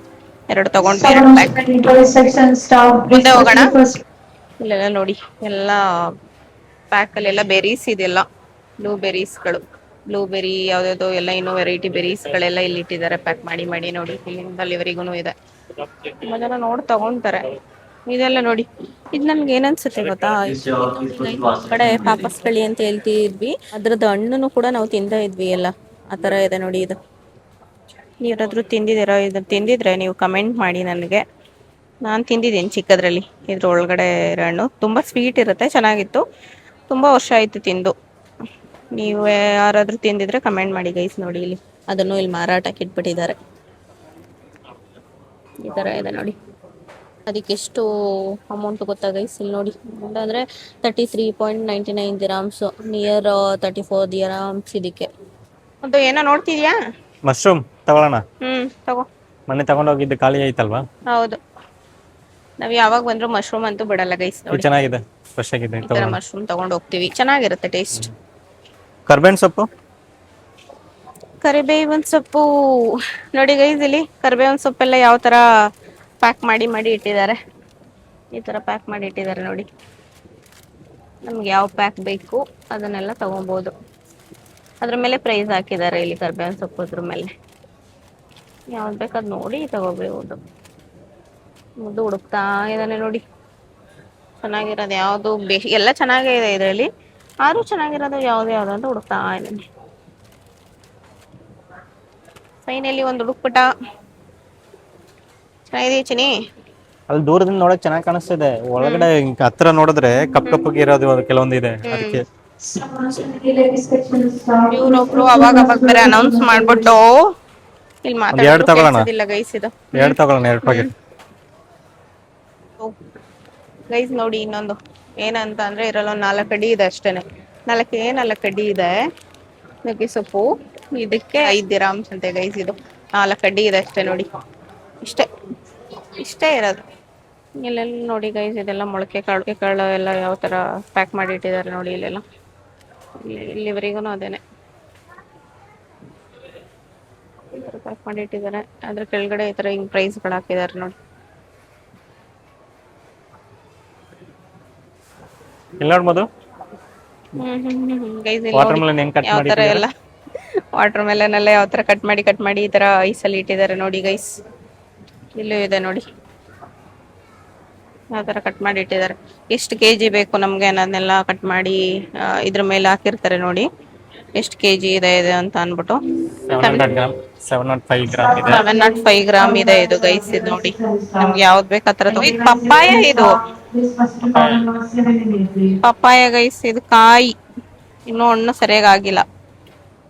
ಎರಡು ತಗೊಂಡ್ವಿ, 2 ಪ್ಯಾಕ್. ಮುಂದೆ ಹೋಗೋಣ. ಇಲ್ಲೆಲ್ಲ ನೋಡಿ ಎಲ್ಲ ಪ್ಯಾಕ್ ಅಲ್ಲೆಲ್ಲ ಬೆರೀಸ್ ಇದೆಲ್ಲ, ಬ್ಲೂಬೆರಿ ಯಾವ್ದಾವ್ದು ಎಲ್ಲ ಇನ್ನೂ ವೆರೈಟಿ ಬೆರೀಸ್ಗಳೆಲ್ಲ ಇಲ್ಲಿ ಇಟ್ಟಿದ್ದಾರೆ ಪ್ಯಾಕ್ ಮಾಡಿ ಮಾಡಿ. ನೋಡಿ ಇಲ್ಲಿಂದ ಅಲ್ಲಿವರೆಗೂ ಇದೆ. ತುಂಬಾ ಜನ ನೋಡಿ ತಗೊಂತಾರೆ. ಇದೆಲ್ಲ ನೋಡಿ, ಇದು ನನ್ಗೆ ಏನನ್ಸುತ್ತೆ ಗೊತ್ತಾ, ಕಡೆ ಪಾಪಸ್ಕಳಿ ಅಂತ ಹೇಳ್ತಿದ್ವಿ, ಅದ್ರದ್ದು ಹಣ್ಣನ್ನು ಕೂಡ ನಾವು ತಿಂತಾ ಇದ್ವಿ ಎಲ್ಲ. ಆ ತರ ಇದೆ ನೋಡಿ ಇದು. ನೀವ್ರಾದ್ರೂ ತಿಂದಿದ್ದೀರಾ? ಇದನ್ನ ತಿಂದಿದ್ರೆ ನೀವು ಕಮೆಂಟ್ ಮಾಡಿ ನನಗೆ. ನಾನು ತಿಂದಿದ್ದೀನಿ ಚಿಕ್ಕದ್ರಲ್ಲಿ. ಇದ್ರ ಒಳಗಡೆ ಇರೋ ಹಣ್ಣು ತುಂಬಾ ಸ್ವೀಟ್ ಇರುತ್ತೆ, ಚೆನ್ನಾಗಿತ್ತು. ತುಂಬಾ ವರ್ಷ ಆಯ್ತು ತಿಂದು. ನೀವು ಯಾರಾದ್ರೂ ತಿಂದಿದ್ರೆ ಕಮೆಂಟ್ ಮಾಡಿ ಗೈಸ್. ನೋಡಿ ಇಲ್ಲಿ ಅದನ್ನು ಇಲ್ಲಿ ಮಾರಾಟಕ್ಕೆ ಇಟ್ಬಿಟ್ಟಿದ್ದಾರೆ. ಈ ತರ ಇದೆ ನೋಡಿ. ಅದಕ್ಕೆ ಎಷ್ಟು ಅಮೌಂಟ್ ಗೊತ್ತಾ ಗೈಸ್? ಇಲ್ಲಿ ನೋಡಿ, ಅಂದ್ರೆ 33.99 ದಿರಾಮ್ಸ್, ನಿಯರ್ 34 ದಿರಾಮ್ಸ್ ಇದಕ್ಕೆ. ಅದು ಏನೋ ನೋಡ್ತಿದ್ಯಾ? ಮಶ್ರೂಮ್ ತಗೊಳ್ಳೋಣ. ತಗೋ. ಮೊನ್ನೆ ತಗೊಂಡೋಗಿದ್ದು ಖಾಲಿ ಆಯ್ತಲ್ವಾ? ಹೌದು, ನಾವ್ ಯಾವಾಗ ಬಂದ್ರು ಮಶ್ರೂಮ್ ಅಂತೂ ಬಿಡಲ್ಲ ಗೈಸ್. ನೋಡಿ ಚೆನ್ನಾಗಿದೆ, ಫ್ರೆಶ್ ಆಗಿದೆ. ಮಶ್ರೂಮ್ ತಗೊಂಡು ಹೋಗ್ತೀವಿ, ಚೆನ್ನಾಗಿರುತ್ತೆ ಟೇಸ್ಟ್. ಕರ್ಬೇವಿನ ಸೊಪ್ಪು, ಕರಿಬೇವಿನ ಸೊಪ್ಪು ನೋಡಿ ಗೈಸ್, ಇಲ್ಲಿ ಕರಿಬೇವಿನ ಸೊಪ್ಪೆಲ್ಲ ಯಾವ ತರ ಪ್ಯಾಕ್ ಮಾಡಿ ಮಾಡಿ ಇಟ್ಟಿದ್ದಾರೆ. ಈ ತರ ಪ್ಯಾಕ್ ಮಾಡಿ ಇಟ್ಟಿದ್ದಾರೆ ನೋಡಿ. ನಮ್ಗೆ ಯಾವ ಪ್ಯಾಕ್ ಬೇಕು ಅದನ್ನೆಲ್ಲ ತಗೊಬೋದು. ಅದ್ರ ಮೇಲೆ ಪ್ರೈಸ್ ಹಾಕಿದ್ದಾರೆ ಇಲ್ಲಿ ಕರಿಬೇವಿನ ಸೊಪ್ಪು. ಅದ್ರ ಮೇಲೆ ಯಾವ್ದು ಬೇಕಾದ್ ನೋಡಿ ತಗೋಬಹುದು. ಮುದ್ದು ಹುಡುಕ್ತಾ ಇದ್ದಾನೆ ನೋಡಿ, ಚೆನ್ನಾಗಿರೋದು ಯಾವ್ದು ಎಲ್ಲ ಚೆನ್ನಾಗೇ ಇದೆ ಇದರಲ್ಲಿ. ಆದ್ರೂ ಚೆನ್ನಾಗಿರೋದು ಯಾವ್ದು ಅಂತ ಹುಡುಕ್ತಾ ಇದ್ದಾನೆ. ಫೈನಲಿ ಒಂದು ಹುಡುಕ್ಬಿಟ್ಟ. ಚೆನ್ನಾಗಿದೆ ಚಿನಿ. ಅಲ್ಲಿ ದೂರದಿಂದ ನೋಡಕ್ ಚೆನ್ನಾಗಿ ಕಾಣಿಸ್ತಿದೆ, ಒಳಗಡೆ ಹತ್ರ ನೋಡಿದ್ರೆ ಕಪ್ಪಗೆ ಇರೋದು ಕೆಲವೊಂದು ಇದೆ. ಅದಕ್ಕೆ ಇವ್ರೊಬ್ರು ಅವಾಗ ಬೇರೆ ಅನೌನ್ಸ್ ಮಾಡ್ಬಿಟ್ಟು ಇಲ್ಲಿ ಮಾತಾಡೋದಿಲ್ಲ ಗೈಸ್. ಇದು 2 ತಗೊಳ್ಳೋಣ, 2 ಪ್ಯಾಕೆಟ್ ಗೈಸ್. ನೋಡಿ ಇನ್ನೊಂದು ಏನಂತ ಅಂದ್ರೆ ಇದ್ರಲ್ಲಿ 4 ಅಡಿ ಇದೆ ಅಷ್ಟೇನೆ. 4 ಅಡಿ ಇದೆ ನುಗ್ಗೆ ಸೊಪ್ಪು. ಇದಕ್ಕೆ 5 ದಿರಾಮ್ಸ್ ಅಂತೆ ಗೈಸ್. ಇದು 4 ಅಡಿ ಇದೆ ಅಷ್ಟೇ ನೋಡಿ. ಇಷ್ಟೇ ಇರೋದು. ಇಲ್ಲೆಲ್ಲ ನೋಡಿ ಗೈಸ್, ಇದೆಲ್ಲ ಮೊಳಕೆ ಕಾಳು ಎಲ್ಲ ಯಾವ ತರ ಪ್ಯಾಕ್ ಮಾಡಿ ಇಟ್ಟಿದ್ದಾರೆ ನೋಡಿ. ಇಲ್ಲೆಲ್ಲ ಇಲ್ಲಿವರೆಗೂ ಅದೇನೆ ಪ್ಯಾಕ್ ಮಾಡಿ ಇಟ್ಟಿದ್ದಾರೆ. ಅದ್ರ ಕೆಳಗಡೆ ಈ ತರ ಹಿಂಗ್ ಪ್ರೈಸ್ಗಳು ಹಾಕಿದ್ದಾರೆ ನೋಡಿ. ಇಲ್ಲಿ ನೋಡ್ಬೋದು ಗೈಸ್, ವಾಟರ್ ಮೆಲನ್ ಹೆಂಗ್ ಕಟ್ ಯಾವ ಮಾಡಿ ತರ ಎಲ್ಲ ವಾಟರ್ ಮೆಲನ್ ಎಲ್ಲ ಯಾವ ತರ ಕಟ್ ಮಾಡಿ ಈ ತರ ಐಸಲ್ಲಿ ಇಟ್ಟಿದ್ದಾರೆ ನೋಡಿ ಗೈಸ್. ಇಲ್ಲೂ ಇದೆ ನೋಡಿ ಯಾವ ತರ ಕಟ್ ಮಾಡಿ ಇಟ್ಟಿದ್ದಾರೆ. ಎಷ್ಟು ಕೆಜಿ ಬೇಕು ನಮ್ಗೆ ಅನ್ನೋದನ್ನೆಲ್ಲ ಕಟ್ ಮಾಡಿ ಇದ್ರ ಮೇಲೆ ಹಾಕಿರ್ತಾರೆ ನೋಡಿ. ಎಷ್ಟು ಕೆಜಿ ಇದೆ ಅಂತ ಅನ್ಬಿಟ್ಟು. 705 ಗ್ರಾಮ್ ಇದೆ ಇದು ಗೈಸ್. ಇದು ನೋಡಿ, ನಮ್ಗೆ ಯಾವ್ದು ಬೇಕು ಆ ತರ. ಇದು ಪಪ್ಪಾಯ, ಇದು ಪಪ್ಪಾಯ ಗೈಸ್. ಇದು ಕಾಯಿ ಇನ್ನೂ ಹಣ್ಣು ಸರಿಯಾಗಿ ಆಗಿಲ್ಲ.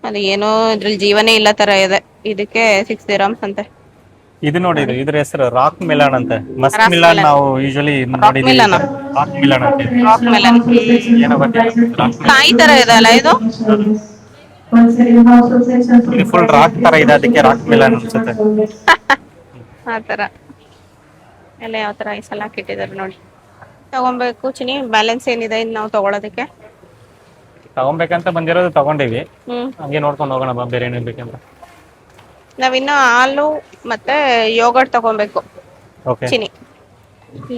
ಅದು ಏನೋ ಇದ್ರಲ್ಲಿ ಜೀವನೇ ಇಲ್ಲ ತರ ಇದೆ. ಇದಕ್ಕೆ 6 ದಿರಾಮ್ಸ್ ಅಂತೆ. ಇದು ನೋಡಿ, ಇದ್ರ ಹೆಸರು ರಾಕ್ ಮಿಲಾನ್ ಅಂತೆ. ಮಸ್ಕ್ ಮಿಲಾನ್ ನಾವು ಯೂಶಲಿ ನೋಡಿದೀವಿ. ರಾಕ್ ಮಿಲಾನ್ ಅಂತೆ. ರಾಕ್ ಮೆಲನ್ ಕಾಯಿ ತರ ಇದೆ ಅಲ್ಲ ಇದು. ಫುಲ್ ರಾಕ್ ತರ ಇದೆ, ಅದಕ್ಕೆ ರಾಕ್ ಮಿಲಾನ್ ಅನ್ಸುತ್ತೆ. ಆ ತರ ಎಲ್ಲ ಯಾವ ತರ ಐಸಲ್ಲಿ ಹಾಕಿಟ್ಟಿದ್ದಾರೆ ನೋಡಿ. ತಗೊಬೇಕು ಚಿನಿ. ಬ್ಯಾಲೆನ್ಸ್ ಏನಿದೆ ಇನ್ನು ನಾವು ತಗೊಳೋದಕ್ಕೆ? ತಗೊಬೇಕಂತ ಬಂದಿರೋದು ತಗೊಂಡಿವಿ, ಹಂಗೆ ನೋಡ್ಕೊಂಡು ಹೋಗೋಣ ಬಾ, ಬೇರೆ ಏನೇನ್ ಬೇಕಂತ. ನಾವಿನ್ನು ಹಾಲು ಮತ್ತೆ ಯೋಗರ್ಟ್ ತಗೊಬೇಕು ಚಿನಿ.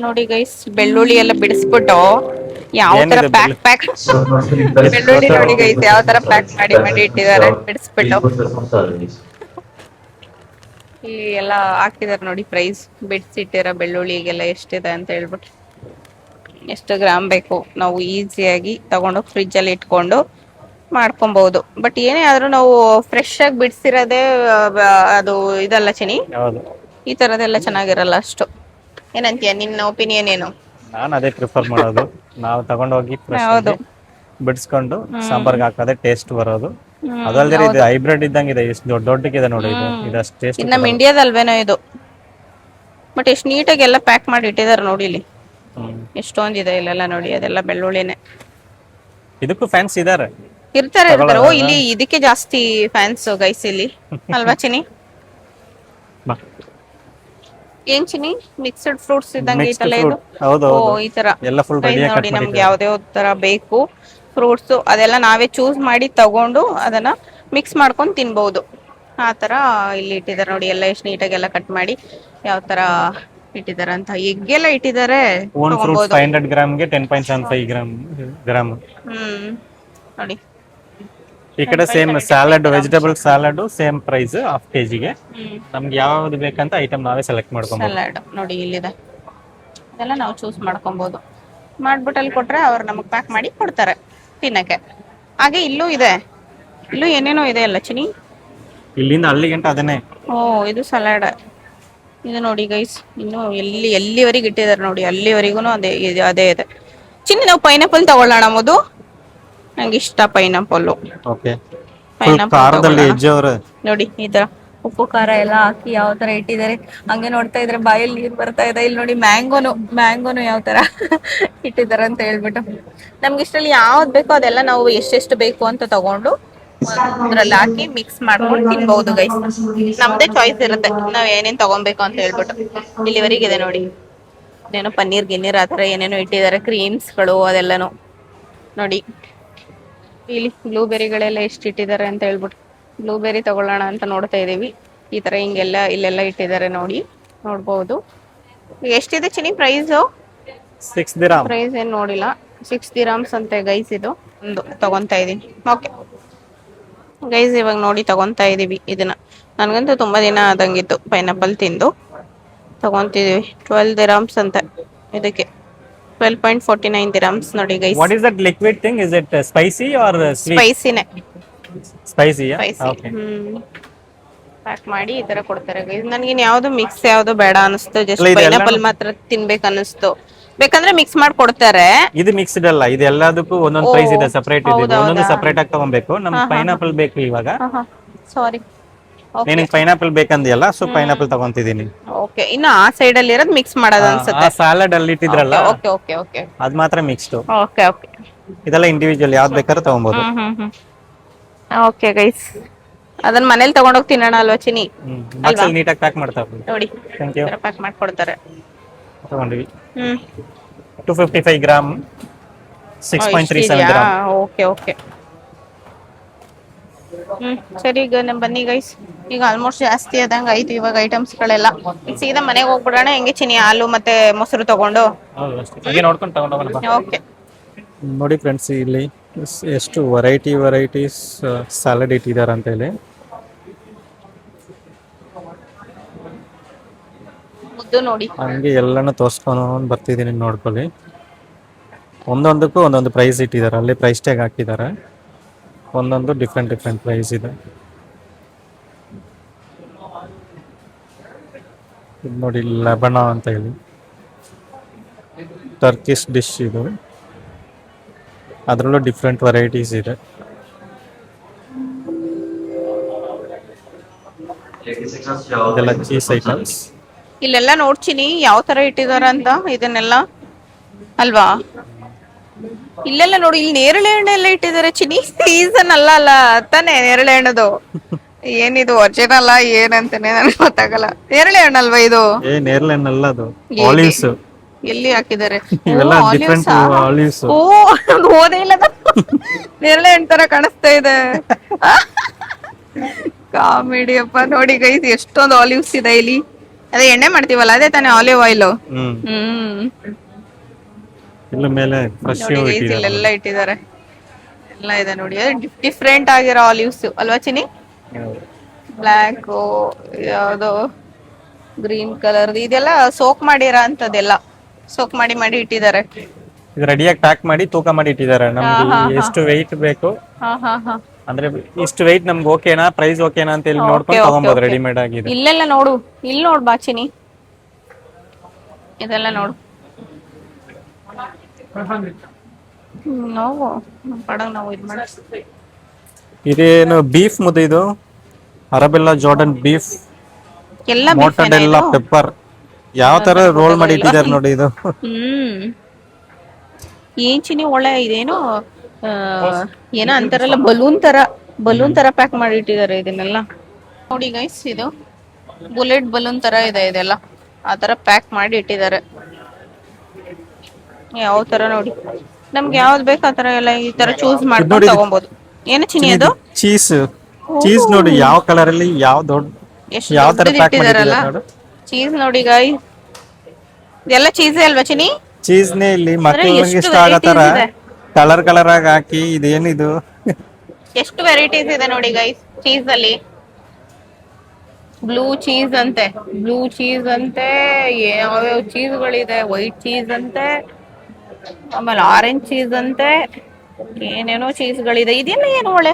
ನೋಡಿ ಗೈಸ್, ಬೆಳ್ಳುಳ್ಳಿ ಎಲ್ಲ ಬಿಡಿಸ್ಬಿಟ್ಟು ಯಾವ ತರ ಏನಿದೆ ಪ್ಯಾಕ್ ಬೆಳ್ಳುಳ್ಳಿ ನೋಡಿ ಗೈಸ್ ಯಾವ ತರ ಪ್ಯಾಕ್ ಮಾಡಿ ಇಟ್ಟಿದ್ದಾರೆ ಬಿಡಿಸ್ಬಿಟ್ಟು. ಈ ಎಲ್ಲ ಹಾಕಿದಾರೆ ನೋಡಿ ಪ್ರೈಸ್ ಬಿಡಿಸಿಟ್ಟಿರೋ ಬೆಳ್ಳುಳ್ಳಿಗೆಲ್ಲ ಎಷ್ಟಿದೆ ಅಂತ ಹೇಳ್ಬಿಟ್ಟು, ಎಷ್ಟು ಗ್ರಾಮ್ ಬೇಕು ನಾವು ಈಸಿಯಾಗಿ ತಗೊಂಡೋಗಿ ಫ್ರಿಜ್ ಅಲ್ಲಿ ಇಟ್ಕೊಂಡು ಮಾಡ್ಕೊಬಹುದು. ಬಟ್ ಏನೇ ಆದ್ರೂ ನಾವು ಫ್ರೆಶ್ ಆಗಿ ಬಿಡಿಸಿರೋದೇ ಅದು ಇದಲ್ಲ ಚಿನಿ, ಹೌದು. ಈ ತರದೆಲ್ಲ ಚೆನ್ನಾಗಿರಲ್ಲ ಅಷ್ಟು. ಏನಂತೀಯ, ನಿನ್ನ ಒಪಿನಿಯನ್ ಏನು? ನಾನು ಅದೇ ಪ್ರಿಫರ್ ಮಾಡೋದು. ನಾವು ತಗೊಂಡೋಗಿ ಫ್ರೆಶ್ ಹೌದು. ಆಗಿ ಬಿಡಿಸ್ಕೊಂಡು ಸಾಂಬಾರ್ಗೆ ಹಾಕೋದೇ ಟೇಸ್ಟ್ ಬರೋದು. ಅದಲ್ದೇ ಇದು ಹೌದು. ಹೈಬ್ರಿಡ್ ಇದ್ದಂಗಿದೆ, ಎಷ್ಟು ದೊಡ್ಡಗಿದೆ ನೋಡಿ ಇದು. ಇದಷ್ಟು ಟೇಸ್ಟ್ ಇದು ನಮ್ಮ ಇಂಡಿಯಾದಲ್ವೇನೋ ಇದು. ಬಟ್ ಎಷ್ಟು ನೀಟಾಗಿ ಎಲ್ಲ ಪ್ಯಾಕ್ ಮಾಡಿ ಇಟ್ಟಿದ್ದಾರೆ ನೋಡಿ ಇಲ್ಲಿ. ಎಷ್ಟೊಂದಿದೆ ಇಲ್ಲೆಲ್ಲ ನೋಡಿ, ಅದೆಲ್ಲ ಬೆಳ್ಳುಳ್ಳಿನೇ. ಇದಕ್ಕೂ ಫ್ಯಾನ್ಸ್ ಇದಾರೆ, ಇರ್ತಾರೆ. ಓ, ಇಲ್ಲಿ ಇದಕ್ಕೆ ಜಾಸ್ತಿ ಫ್ಯಾನ್ಸ್ ಗೈಸ್ ಇಲ್ಲಿ, ಅಲ್ವಾ ಚಿನಿ? ಏನ್ ಚಿನಿ, ಮಿಕ್ಸ್ಡ್ ಫ್ರೂಟ್ಸ್ ಇದ್ದಂಗೆ ಐತಲ್ಲ ಇದು. ಹೌದು ಓ, ಈ ತರ ಎಲ್ಲ ಫುಲ್ ರೆಡಿ ನೋಡಿ, ನಮ್ಗೆ ಯಾವ್ದೇ ತರ ಬೇಕು ಫ್ರೂಟ್ಸ್ ಅದೆಲ್ಲ ನಾವೇ ಚೂಸ್ ಮಾಡಿ ತಗೊಂಡು ಅದನ್ನ ಮಿಕ್ಸ್ ಮಾಡ್ಕೊಂಡು ತಿನ್ಬಹುದು. ಆ ತರ ಇಲ್ಲಿ ಇಟ್ಟಿದ್ದಾರೆ ನೋಡಿ, ಎಲ್ಲ ಎಷ್ಟು ನೀಟಾಗಿ ಎಲ್ಲ ಕಟ್ ಮಾಡಿ ಯಾವ ತರ ಇಟ್ಟಿದ್ದಾರೆ ಅಂತ. ಎಗ್ ಎಲ್ಲ ಇಟ್ಟಿದ್ದಾರೆ. ಓನ್ ಫ್ರೂಟ್ಸ್ 500 ಗ್ರಾಮ್ಗೆ 10.75 ಗ್ರಾಮ್. ನೋಡಿ ಈ ಕಡೆ same salad, vegetable salad same price half ಕೆಜಿಗೆ. ನಮ್ಗೆ ಯಾವ್ದು ಬೇಕಂತ ಐಟಮ್ ನಾವೇ ಸೆಲೆಕ್ಟ್ ಮಾಡ್ಕೊಬಹುದು. ಸಲಾಡ್ ನೋಡಿ ಇಲ್ಲಿದೆ, ಅದೆಲ್ಲ ನಾವು ಚೂಸ್ ಮಾಡ್ಕೊಬಹುದು. ಮಾಡ್ಬಿಟ್ಟು ಅಲ್ಲಿ ಕೊಟ್ರೆ ಅವ್ರು ನಮಗೆ ಪ್ಯಾಕ್ ಮಾಡಿ ಕೊಡ್ತಾರೆ ತಿನ್ನಕ್ಕೆ. ಹಾಗೆ ಇಲ್ಲೂ ಇದೆ, ಇಲ್ಲೂ ಏನೇನೋ ಇದೆ ಅಲ್ಲ ಚಿನಿ. ಇಲ್ಲಿಂದ ಅಲ್ಲಿ ಗಂಟ ಅದನ್ನೇ. ಓ, ಇದು ಸಲಾಡ್. ಇದು ನೋಡಿ ಗೈಸ್, ಇನ್ನು ಎಲ್ಲಿವರೆಗೆ ಇಟ್ಟಿದ್ದಾರೆ ನೋಡಿ, ಅಲ್ಲಿವರೆಗೂ ಅದೇ ಇದೆ. ಚಿನ್ನಿ, ನಾವು ಪೈನಾಪಲ್ ತಗೊಳ್ಳೋಣ ಮೊದಲು. ನಂಗೆ ಇಷ್ಟ ಪೈನಾಪಲ್. ನೋಡಿ ಈ ತರ ಉಪ್ಪು ಖಾರ ಎಲ್ಲ ಹಾಕಿ ಯಾವ ತರ ಇಟ್ಟಿದ್ದಾರೆ. ಹಂಗೆ ನೋಡ್ತಾ ಇದ್ರೆ ಬಾಯಲ್ಲಿ ನೀರು ಬರ್ತಾ ಇದೆ. ಇಲ್ಲಿ ನೋಡಿ ಮ್ಯಾಂಗೋನು ಯಾವ ತರ ಇಟ್ಟಿದ್ದಾರೆ ಅಂತ ಹೇಳ್ಬಿಟ್ಟು. ನಮ್ಗೆ ಇಷ್ಟರಲ್ಲಿ ಯಾವ್ದು ಬೇಕೋ ಅದೆಲ್ಲ ನಾವು ಎಷ್ಟೆಷ್ಟು ಬೇಕು ಅಂತ ತಗೊಂಡು ಅದ್ರಲ್ಲಿ ಹಾಕಿ ಮಿಕ್ಸ್ ಮಾಡ್ಕೊಂಡು ತಿನ್ಬಹುದು ಗೈಸ್. ನಮ್ದೇ ಚಾಯ್ಸ್ ಇರುತ್ತೆ ನಾವ್ ಏನೇನ್ ತಗೊಬೇಕು ಅಂತ ಹೇಳ್ಬಿಟ್ಟು. ಇಲ್ಲಿವರೆಗೆ ಇದೆ ನೋಡಿ, ಏನೋ ಪನ್ನೀರ್ ಗಿನ್ನೀರ್ ಆತರ ಏನೇನೋ ಇಟ್ಟಿದ್ದಾರೆ, ಕ್ರೀಮ್ಸ್ಗಳು ಅದೆಲ್ಲನು ನೋಡಿ. ಇಲ್ಲಿ ಬ್ಲೂಬೆರಿಗಳೆಲ್ಲ ಎಷ್ಟು ಇಟ್ಟಿದ್ದಾರೆ ಅಂತ ಹೇಳ್ಬಿಟ್ಟು ಬ್ಲೂಬೆರಿ ತಗೊಳ್ಳೋಣ ಅಂತ ನೋಡ್ತಾ ಇದೀವಿ. ಈ ತರ ಹಿಂಗೆಲ್ಲ ಇಲ್ಲೆಲ್ಲ ಇಟ್ಟಿದ್ದಾರೆ ನೋಡಿ, ನೋಡ್ಬಹುದು. ಎಷ್ಟಿದೆ ಚಿನಿ ಪ್ರೈಸ್? 6 ದಿರಹಮ್. ಪ್ರೈಸ್ ಏನ್ ನೋಡಿಲ್ಲ, 6 ದಿರಹಮ್ಸ್ ಅಂತೆ ಗೈಸ್. ಇದು ಒಂದು ತಗೊಂತಾ ಇದೀನಿ. ಓಕೆ ಗೈಸ್, ಇವಾಗ ನೋಡಿ ತಗೊಂತಾ ಇದೀವಿ ಇದನ್ನ. ನನ್ಗಂತೂ ತುಂಬಾ ದಿನ ಆದಂಗಿತ್ತು ಪೈನಾಪಲ್ ತಿಂದು. ತಗೊಂತಿದೀವಿ 12 ದಿರಹಮ್ಸ್ ಅಂತೆ ಇದಕ್ಕೆ. 12.49 dirhams ನೋಡಿ guys. What is that liquid thing? Is it spicy or sweet? ಸ್ಪೈಸಿನೇ. Spicy, yeah? Spicy. Okay. Pack ಮಾಡಿ ಈ ತರ ಕೊಡ್ತಾರೆ ಗೈಸ್. ನನಗೆ ಯಾವ್ದು ಮಿಕ್ಸ್ ಯಾವ್ದು ಬೇಡ ಅನಿಸ್ತು, ಜಸ್ಟ್ ಅಲ್ಲ, ಇದೆಲ್ಲ ಪೈನಾಪಲ್ ಮಾತ್ರ ತಿನ್ಬೇಕು ಅನಿಸ್ತು. ಬೇಕಂದ್ರೆ ಮಿಕ್ಸ್ ಮಾಡಿ ಕೊಡ್ತಾರೆ. ಇದು ಮಿಕ್ಸ್ಡ್ ಅಲ್ಲ, ಇದು ಎಲ್ಲದಕ್ಕೂ ಒಂದೊಂದು ಪ್ರೈಸ್ ಇದೆ, ಸಪರೇಟ್ ಇದೆ. ಒಂದೊಂದು ಸಪರೇಟ್ ಆಗಿ ತಗೊಬೇಕು. ನಮ್ಗೆ ಪೈನಾಪಲ್ ಬೇಕು ಇವಾಗ. ಸಾರಿ, ನಿನಗೆ ಪೈನಾಪಲ್ ಬೇಕಂದಿಯಲ್ಲ, ಸೊ ಪೈನಾಪಲ್ ತಗೊಂತಿದೀನಿ. ಓಕೆ. ಇನ್ನು ಆ ಸೈಡ್ ಅಲ್ಲಿ ಇರೋದು ಮಿಕ್ಸ್ ಮಾಡೋದು ಅನ್ಸುತ್ತೆ. ಆ ಸಾಲಡ್ ಅಲ್ಲಿ ಇಟ್ಟಿದ್ರಲ್ಲ, ಓಕೆ ಓಕೆ ಓಕೆ, ಅದ್ ಮಾತ್ರ ಮಿಕ್ಸ್ಡ್. Okay okay. ಇದೆಲ್ಲ ಇಂಡಿವಿಜುವಲ್ ಯಾವ್ದು ಬೇಕಾದ್ರೂ ತಗೊಬಹುದು. ಓಕೆ ಗೈಸ್, ಅದನ್ನ ಮನೇಲಿ ತಗೊಂಡೋಗಿ ತಿನ್ನೋಣ ಅಲ್ವಾ ಚಿನಿ? ಬಾಕ್ಸ್ ಅಲ್ಲಿ ನೀಟಾಗಿ ಪ್ಯಾಕ್ ಮಾಡ್ತಾರೆ ನೋಡಿ, ಥ್ಯಾಂಕ್ ಯು. ಪ್ಯಾಕ್ ಮಾಡಿ ಕೊಡ್ತಾರೆ. ತಗೊಂಡ್ವಿ 255 ಗ್ರಾಮ್ 6.37 ಗ್ರಾಮ್. Okay okay. ಸರಿ, ಈಗ ಬನ್ನಿ ಗೈಸ್. ಈಗ ಆಲ್ಮೋಸ್ಟ್ ಜಾಸ್ತಿ ಆದಂಗ ಆಯ್ತು ಇವಾಗ ಐಟಮ್ಸ್ ಗಳೆಲ್ಲ. ಈಗ ಸೀದಾ ಮನೆಗೆ ಹೋಗ್ಬಿಡೋಣ ಹೆಂಗೆ ಚಿನಿ? ಹಾಲು ಮತ್ತೆ ಮೊಸರು ತಗೊಂಡು ನೋಡ್ಕೊಂಡು ತಗೊಂಡೋಗೋಣ. ಓಕೆ. ನೋಡಿ ಫ್ರೆಂಡ್ಸ್, ಇಲ್ಲಿ ಎಷ್ಟು ವೆರೈಟೀಸ್ ಸಾಲಡ್ ಇಟ್ಟಿದ್ದಾರೆ ಅಂತ ಹೇಳಿ. ಮುದ್ದು ನೋಡಿ, ಹಂಗೆ ಎಲ್ಲಾನು ತೋರ್ಸ್ಕೊಂಡು ಬರ್ತಿದ್ದೀನಿ, ನೋಡ್ಕೊಳ್ಳಿ. ಒಂದೊಂದಕ್ಕೂ ಒಂದೊಂದು ಪ್ರೈಸ್ ಇಟ್ಟಿದ್ದಾರೆ, ಅಲ್ಲಿ ಪ್ರೈಸ್ ಟ್ಯಾಗ್ ಹಾಕಿದ್ದಾರೆ. ಒಂದೊಂದು ಡಿಫ್ರೆಂಟ್ ಪ್ರೈಸ್ ಇದೆ. ಇದು ನೋಡಿ, ಲೆಬನಾ ಅಂತ ಹೇಳಿ ಟರ್ಕಿಶ್ ಡಿಶ್ ಇದು. ಅದರಲ್ಲೂ ಡಿಫ್ರೆಂಟ್ ವೆರೈಟೀಸ್ ಇದೆ. ಇದೆಲ್ಲ ಚೀಸ್ ಐಟಮ್ಸ್. ಇಲ್ಲೆಲ್ಲ ನೋಡ್ತೀನಿ ಯಾವ ತರ ಇಟ್ಟಿದಾರ ಅಂತ ಇದನ್ನೆಲ್ಲ, ಅಲ್ವಾ? ಇಲ್ಲೆಲ್ಲ ನೋಡಿ, ಇಲ್ಲಿ ನೇರಳೆ ಹಣ್ಣು ಎಲ್ಲ ಇಟ್ಟಿದ್ದಾರೆ ಚಿನಿ. ಸೀಸನ್ ಅಲ್ಲ ತಾನೇ ನೇರಳೆ ಹಣ್ಣದು? ಏನಿದು ಒರಿಜಿನಲ್ ಏನಂತಾನೆ ನನಗೆ ಗೊತ್ತಾಗಲ್ಲ. ನೇರಳೆ ಹಣ್ಣಲ್ವಾ ಇದು? ನೇರಳೆ ಹಣ್ಣಲ್ಲ, ಅದು ಆಲಿವ್ಸ್. ಎಲ್ಲಿ ಹಾಕಿದ್ದಾರೆ? ಇವೆಲ್ಲ ಡಿಫರೆಂಟ್ ಆಲಿವ್ಸ್. ಓ, ಅದು ಹೋದೇ ಇಲ್ಲ, ನೇರಳೆ ಹಣ್ಣು ತರ ಕಾಣಿಸ್ತಾ ಇದೆ. ಕಾಮಿಡಿ ಅಪ್ಪ. ನೋಡಿ ಗೈಸ್, ಎಷ್ಟೊಂದು ಆಲಿವ್ಸ್ ಇದೆ ಇಲ್ಲಿ. ಅದೇ ಎಣ್ಣೆ ಮಾಡ್ತೀವಲ್ಲ, ಅದೇ ತಾನೇ ಆಲಿವ್ ಆಯಿಲ್. ಇಲ್ಲ ಮೇಲೆ ಫ್ರೆಶ್ ನೋಡಿ ಗೈಸ್ ಇಟ್ಟಿದ್ದಾರೆ ಇಲ್ಲೆಲ್ಲ ನೋಡಿ. ಇಟ್ಟಿದ್ದಾರೆ, ಎಲ್ಲ ಇದೆ ನೋಡಿ. ಡಿಫ್ರೆಂಟ್ ಆಗಿರೋ ಆಲಿವ್ಸ್ ಅಲ್ವಾ ಚಿನಿ? ಬ್ಲ್ಯಾಕ್, ಯಾವ್ದೋ ಗ್ರೀನ್ ಕಲರ್, ಇದೆಲ್ಲ ಸೋಕ್ ಮಾಡಿರೋ ಅಂತದೆಲ್ಲ ಸೋಕ್ ಮಾಡಿ ಇಟ್ಟಿದ್ದಾರೆ. ಇದು ರೆಡಿಯಾಗಿ ಪ್ಯಾಕ್ ಮಾಡಿ ತೂಕ ಮಾಡಿ ಇಟ್ಟಿದ್ದಾರೆ. ಹಾ ನಮ್ಗೆ ಹಾ ಹಾ ಎಷ್ಟು ವೆಯ್ಟ್ ಬೇಕು ಹಾ ಹಾ ಹಾ ಅಂದ್ರೆ ಇಷ್ಟು ವೆಯ್ಟ್ ನಮ್ಗೆ ಓಕೆನಾ, ಪ್ರೈಸ್ ಓಕೆನಾ ಅಂತ ಹೇಳಿ ಓಕೆ ನೋಡ್ಕೊಂಡು ಓಕೆ ತಗೊಬೋದು. ಓಕೆ. ರೆಡಿಮೇಡ್ ಆಗಿದೆ. ಇಲ್ಲೆಲ್ಲ ನೋಡು, ಇಲ್ಲಿ ನೋಡು ಬಾಚಿನಿ, ಇದೆಲ್ಲ ನೋಡು. ನಾವು ಪಡಂಗ್ ನಾವು ಇದು ಮಾಡಿ. ಇದೇನು ಬೀಫ್ ಮುದ್ದೆ ಇದು, ಅರಬೆಲ್ಲ ಜಾರ್ಡನ್ ಬೀಫ್, ಎಲ್ಲ ಮೋಟಡೆಲ್ಲ ಪೆಪ್ಪರ್, ಯಾವ ತರ ರೋಲ್ ಮಾಡಿ ಇಟ್ಟಿದ್ದಾರೆ ನೋಡಿ ಇದು. ಏನ್ ಚಿನಿ ಒಳ್ಳೆ ಇದೇನೋ ಏನೋ ಅಂತಾರಲ್ಲ, ಬಲೂನ್ ತರ ಪ್ಯಾಕ್ ಮಾಡಿ ಇಟ್ಟಿದ್ದಾರೆ ಇದನ್ನೆಲ್ಲ. ನೋಡಿ ಗೈಸ್, ಇದು ಬುಲೆಟ್ ಬಲೂನ್ ತರ ಇದೆ ಇದೆಲ್ಲ, ಆ ತರ ಪ್ಯಾಕ್ ಮಾಡಿ ಇಟ್ಟಿದ್ದಾರೆ. ಯಾವ ತರ ನೋಡಿ, ನಮ್ಗೆ ಯಾವ್ದು ಬೇಕು ಆ ತರ ಎಲ್ಲ ಈ ತರ ಚೂಸ್ ಮಾಡ್ಕೊಂಡು ತಗೊಬಹುದು. ಏನು ಚಿನಿ ಅದು? ಚೀಸ್ ಚೀಸ್ ನೋಡಿ, ಯಾವ ಕಲರ್ ಅಲ್ಲಿ ಯಾವ ದೊಡ್ಡ ಎಷ್ಟು ಯಾವ ತರ ಪ್ಯಾಕ್ ಇಟ್ಟಿದಾರಲ್ಲ ಮಾಡಿದ್ದಾರೆ ನೋಡು. ಚೀಸ್ ನೋಡಿ ಗೈಸ್, ಇದೆಲ್ಲ ಚೀಸೇ ಅಲ್ವಾ ಚಿನಿ? ಚೀಸ್ನೇ ಇಲ್ಲಿ ಮಕ್ಕಳಿಗೆ ಎಷ್ಟು ಇಷ್ಟ ಆಗೋ ತರ varieties ಇದೆ. ಕಲರ್ ಆಗಿ ಹಾಕಿ, ಇದೇನಿದು ಎಷ್ಟು ವೆರೈಟೀಸ್ ಇದೆ ನೋಡಿ ಗೈಸ್ ಚೀಸ್ ಅಲ್ಲಿ. ಬ್ಲೂ ಚೀಸ್ ಅಂತೆ, ಯಾವ್ಯಾವ ಚೀಸ್ಗಳಿದೆ, ವೈಟ್ ಚೀಸ್ ಅಂತೆ, ಆಮೇಲೆ ಆರೆಂಜ್ ಚೀಸ್ ಅಂತೆ, ಏನೇನೋ ಚೀಸ್ಗಳಿದೆ. ಇದೆಲ್ಲ ಏನು ಒಳ್ಳೆ.